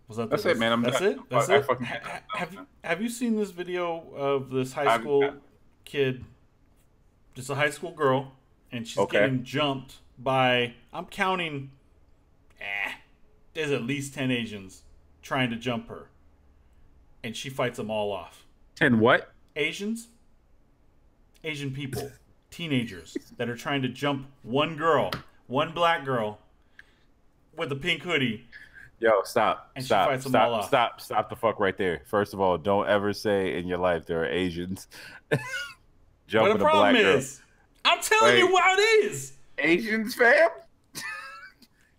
Was that That's it, man. That's done. it. That's I it. fucking- Have you seen this video of this high school kid? Just a high school girl, and she's Okay. getting jumped by. I'm counting. There's at least 10 Asians trying to jump her, and she fights them all off. 10 what? Asian people, teenagers that are trying to jump one girl, one black girl with a pink hoodie. Yo, stop. And she Stop. fights them all Stop. off. Stop the fuck right there. First of all, don't ever say in your life there are Asians What jumping the a black problem girl. is, I'm telling you Wait. what it is. Asians, fam?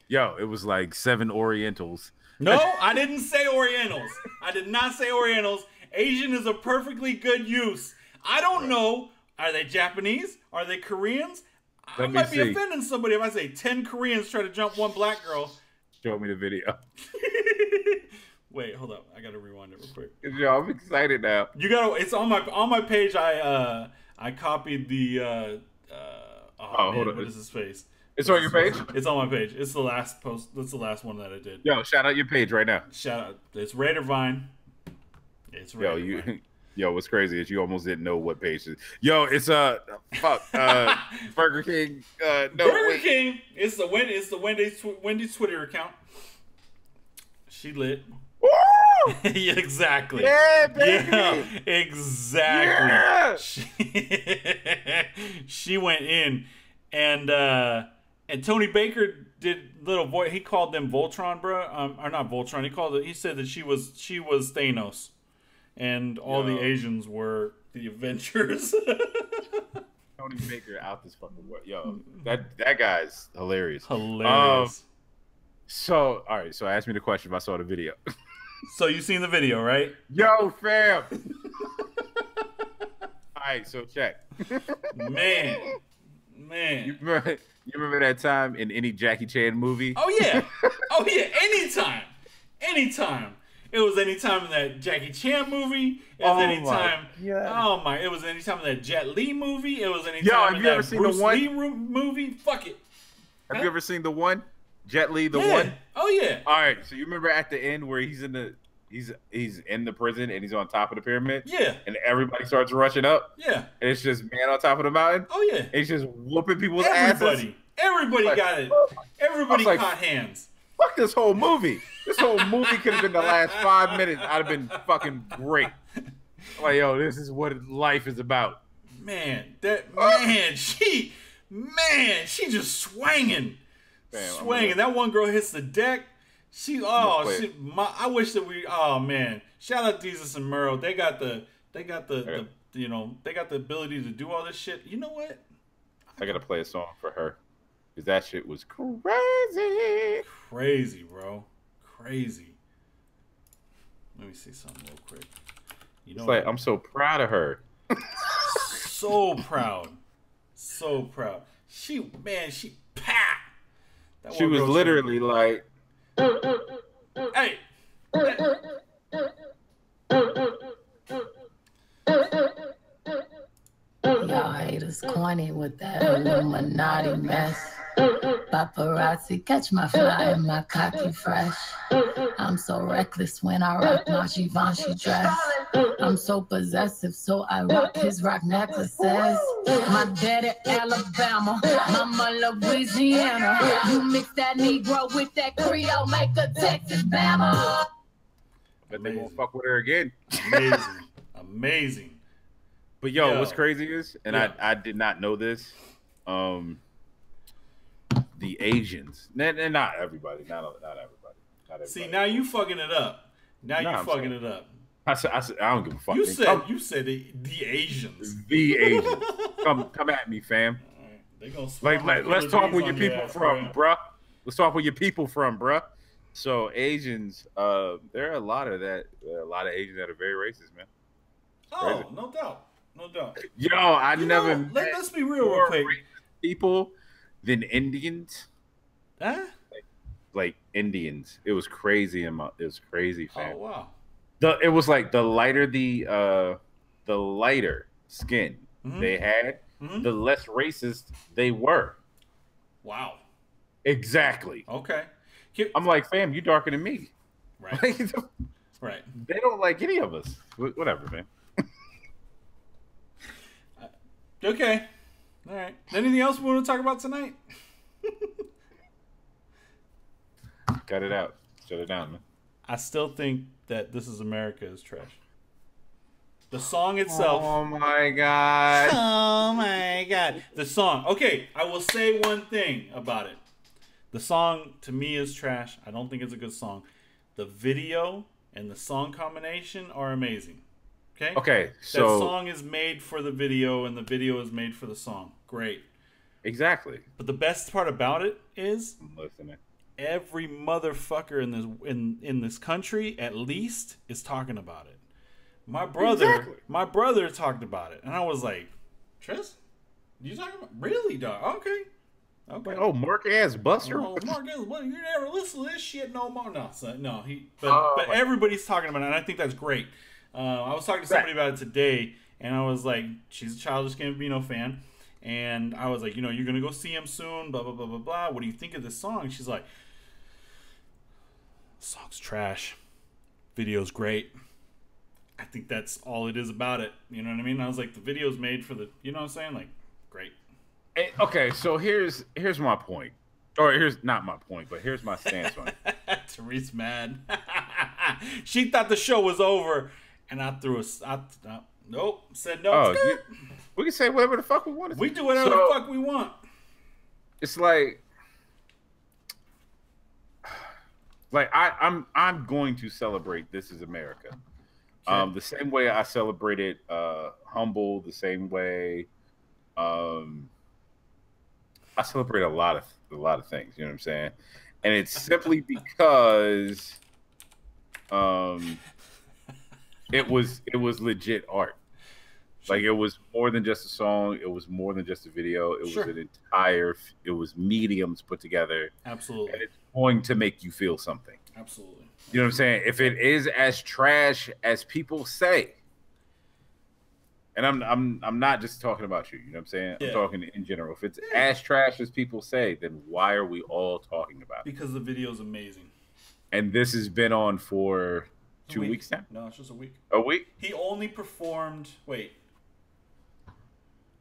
Yo, it was like 7 Orientals. No, I didn't say Orientals. I did not say Orientals. Asian is a perfectly good use. I don't know. Are they Japanese? Are they Koreans? I Let me might be see. offending somebody if I say 10 Koreans try to jump one black girl. Show me the video. Wait, hold up. I gotta rewind it real quick. Yo, I'm excited now. You gotta. It's on my page. I copied the. Hold on. What is his face? It's on your page? It's on my page. It's the last post. That's the last one that I did. Yo, shout out your page right now. Shout out. It's Raider Vine. It's Yo, Raider Vine. Yo, what's crazy is you almost didn't know what page it is. Yo, it's Burger King. No, Burger wait. King. It's the Wendy's Twitter account. She lit. Woo! Yeah, exactly. Yeah, baby. Yeah, exactly. Yeah. She went in, and Tony Baker did little boy. He called them Voltron, bro. Or not Voltron. He said that she was Thanos, and all the Asians were the Avengers. Tony Baker out this fucking way. Yo, that guy's hilarious. Hilarious. So, all right. So, ask me the question if I saw the video. So you seen the video, right? Yo, fam. All right. So check. Man. You remember that time in any Jackie Chan movie? Oh yeah. Anytime. It was anytime in that Jackie Chan movie. It was anytime. It was anytime in that Jet Li movie. It was anytime in that Bruce Lee movie. Fuck it. Have you ever seen the one? Jet Li, the one? Oh yeah. All right. So you remember at the end where he's in the prison and he's on top of the pyramid? Yeah. And everybody starts rushing up? Yeah. And it's just man on top of the mountain? Oh yeah. And he's just whooping people's asses? Everybody Like, got it. Everybody like, caught hands. Fuck this whole movie. This whole movie could have been the last 5 minutes. I'd have been fucking great. Like, yo, this is what life is about. She just swinging. Damn, That one girl hits the deck. I wish that shout out Jesus and Murrow. They got the ability to do all this shit. You know what? I gotta play a song for her. Because that shit was crazy. Crazy, bro. Crazy. Let me see something real quick. You know It's like, I'm so proud of her. So proud. So proud. She pat. She was literally like, hey. Y'all haters corny with that Illuminati mess. Paparazzi catch my fly and my cocky fresh. I'm so reckless when I rock my Givenchy dress. I'm so possessive, so I rock his rock necklaces. My daddy Alabama, mama Louisiana. You mix that Negro with that Creole, make a Texas Bama. but they won't fuck with her again. Amazing. But yo, what's crazy is, and I did not know this, the Asians, and not everybody, not everybody. See, now you fucking it up. I don't give a fuck. You said the Asians. The Asians. come at me, fam. Right. Let's talk where your people from, bruh. Let's talk where your people from, bruh. So Asians, there are a lot of that. There are a lot of Asians that are very racist, man. Oh, no doubt. Yo, Let's be real quick. People than Indians. Huh? Like Indians. It was crazy. It was crazy, fam. Oh wow. It was like the lighter the lighter skin they had, the less racist they were. Wow. Exactly. Okay. I'm like, fam, you darker than me. Right. Right. They don't like any of us. Whatever, man. Okay. All right. Anything else we want to talk about tonight? Cut it out. Shut it down, man. I still think that This Is America is trash. The song itself. Oh my god. Oh my god. The song. Okay, I will say one thing about it. The song to me is trash. I don't think it's a good song. The video and the song combination are amazing. Okay? Okay, so that song is made for the video and the video is made for the song. Great. Exactly. But the best part about it is I'm listening. Every motherfucker in this country at least is talking about it. My brother talked about it, and I was like, "Tris, you talking about really, dog? Okay." Oh, Mark ass Buster. Oh, Mark ass Buster, you never listen to this shit no more. No, son, no. But everybody's talking about it, and I think that's great. I was talking to somebody about it today, and I was like, "She's a Childish Gambino fan." And I was like, you're going to go see him soon, blah, blah, blah, blah, blah. What do you think of this song? She's like, song's trash. Video's great. I think that's all it is about it. You know what I mean? I was like, the video's made for the, you know what I'm saying? Like, great. Okay, so here's my point. Or here's not my point, but here's my stance on it. Therese mad. She thought the show was over, and I threw a. Nope. Said no. Oh, we can say whatever the fuck we want. We do whatever the fuck we want. It's like I'm going to celebrate This Is America. The same way I celebrated Humble, the same way I celebrate a lot of things, you know what I'm saying? And it's simply because it was legit art. Like, it was more than just a song, it was more than just a video, it was mediums put together. Absolutely. And it's going to make you feel something. Absolutely. You know what I'm saying? If it is as trash as people say, and I'm not just talking about you, you know what I'm saying? Yeah. I'm talking in general. If it's as trash as people say, then why are we all talking about it? Because the video's amazing. And this has been on for 2 weeks now? No, it's just a week. A week? He only performed. Wait.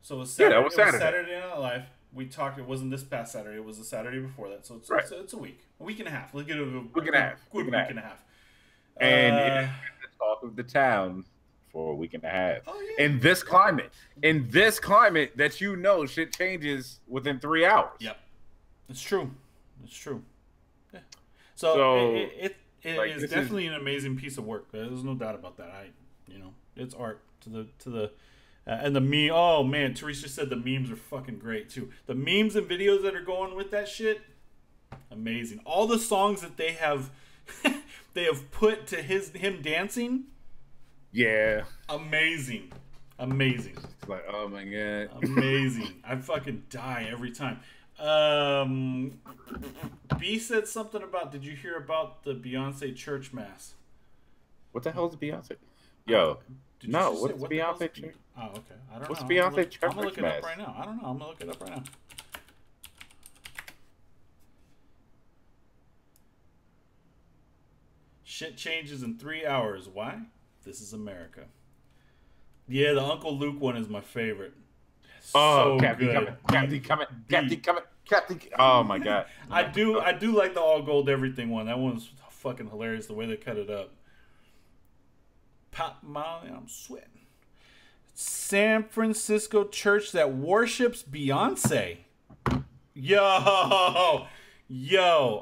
So it was Saturday. that was Saturday. It was Saturday Night Live. We talked. It wasn't this past Saturday. It was the Saturday before that. So it's Right. it's a week and a half. Look at it. Week and a half. Good week and a half. And it has been the talk of the town for a week and a half. Oh, yeah. In this climate that you know shit changes within 3 hours. Yep. It's true. It's true. Yeah. So it like, is definitely an amazing piece of work. There's no doubt about that. It's art to the and the meme. Oh man, Teresa said the memes are fucking great too. The memes and videos that are going with that shit, amazing. All the songs that they have put to him dancing. Yeah. Amazing. It's like, oh my god. Amazing. I fucking die every time. B said something about, did you hear about the Beyonce church mass? What the hell is Beyonce? Yo. Did you No, just what's say, Beyonce church? Oh, okay. I don't What's know. Beyonce church I'm gonna look it mass? up right now. I don't know. I'm gonna look it up right now. Shit changes in 3 hours. Why? This is America. Yeah, the Uncle Luke one is my favorite. Oh, So Captain good. Captain. Oh my god. I do like the all gold everything one. That one's fucking hilarious the way they cut it up. Pop Molly, I'm sweating. San Francisco church that worships Beyonce. Yo,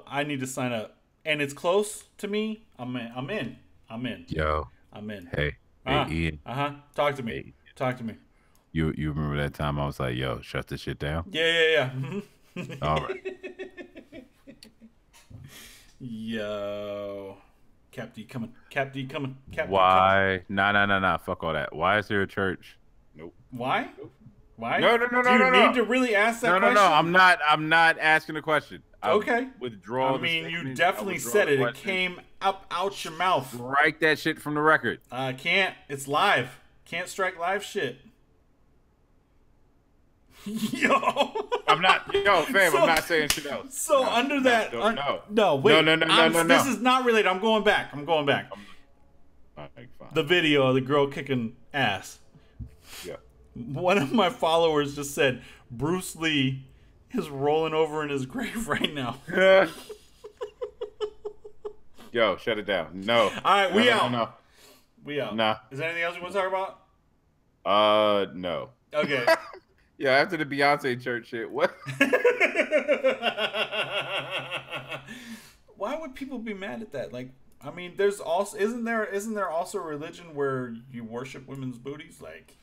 I need to sign up. And it's close to me. I'm in. Yo. I'm in. Hey, Ian. Talk to me. Hey. Talk to me. You remember that time I was like, yo, shut this shit down? Yeah. All right. Yo. Cap D coming. Cap D coming. Why? Nah. Fuck all that. Why is there a church? Nope. Why? Why? No. Do you need to really ask that question? No. I'm not asking a question. Okay. Withdraw. I mean, you definitely said it. It came up out your mouth. Strike that shit from the record. I can't. It's live. Can't strike live shit. Yo. I'm not. Yo, fam. I'm not saying shit else. So under that. No. Wait. No. This is not related. I'm going back. All right, fine. The video of the girl kicking ass. Yeah. One of my followers just said Bruce Lee is rolling over in his grave right now. Yo, shut it down. No. All right, we out. No. We out. Nah. Is there anything else you want to talk about? No. Okay. Yeah, after the Beyonce church shit, what? Why would people be mad at that? Like, I mean, there's also isn't there also a religion where you worship women's booties? Like,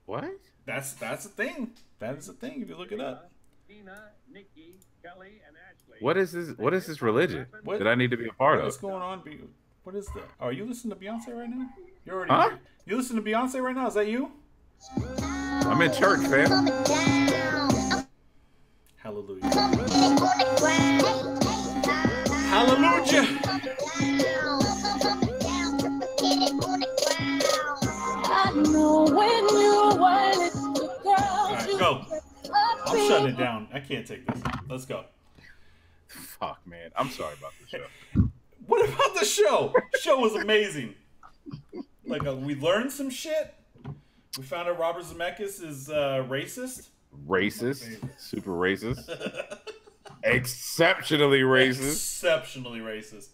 What? that's a thing. That is a thing if you look it up. Nikki, Kelly, and Ashley. What is this religion What- that I need to be a part What's of? going on? What is that? Are you listening to Beyonce right now? You already. Huh? You listen to Beyonce right now? Is that you? I'm in church, fam. Hallelujah. Hallelujah. I know when you want it, girl. All right, go. I'm shutting it down. I can't take this. Let's go. Fuck, man. I'm sorry about this show. What about the show? Show was amazing. Like we learned some shit. We found out Robert Zemeckis is racist. Racist, super racist, exceptionally racist. Exceptionally racist.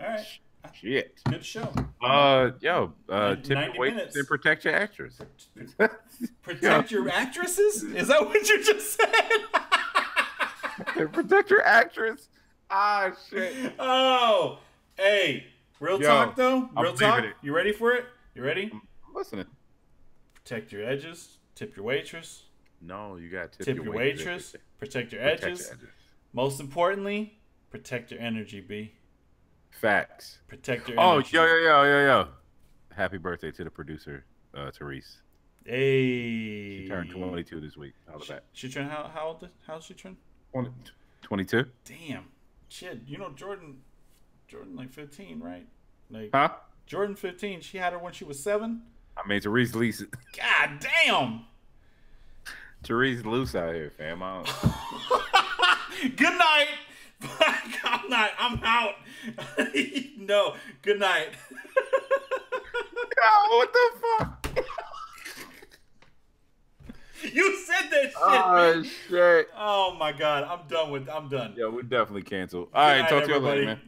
All right. Shit. Good show. Tip 90 your weight minutes. and protect your actress. Protect your actresses? Is that what you just said? Protect your actress. Ah, shit. Oh, hey, real talk though. Real talk. You ready for it? You ready? I'm listening. Protect your edges. Tip your waitress. No, you got to Tip your waitress. Protect your edges. Most importantly, protect your energy, B. Facts. Protect your Oh, energy. yo. Happy birthday to the producer, Therese. Hey. She turned 22 this week. How about that? She turned how old? How old she turn? 22. Damn. Shit. You know Jordan like 15, right? Like Huh? Jordan 15. She had her when she was 7. I mean, Therese loose. God damn. Therese loose out here, fam. Good night. I'm out. No. Good night. Oh, what the fuck? You said that shit. Oh, man. shit. Oh my god. I'm done. Yeah, we're definitely canceled. All right, talk to you later, man.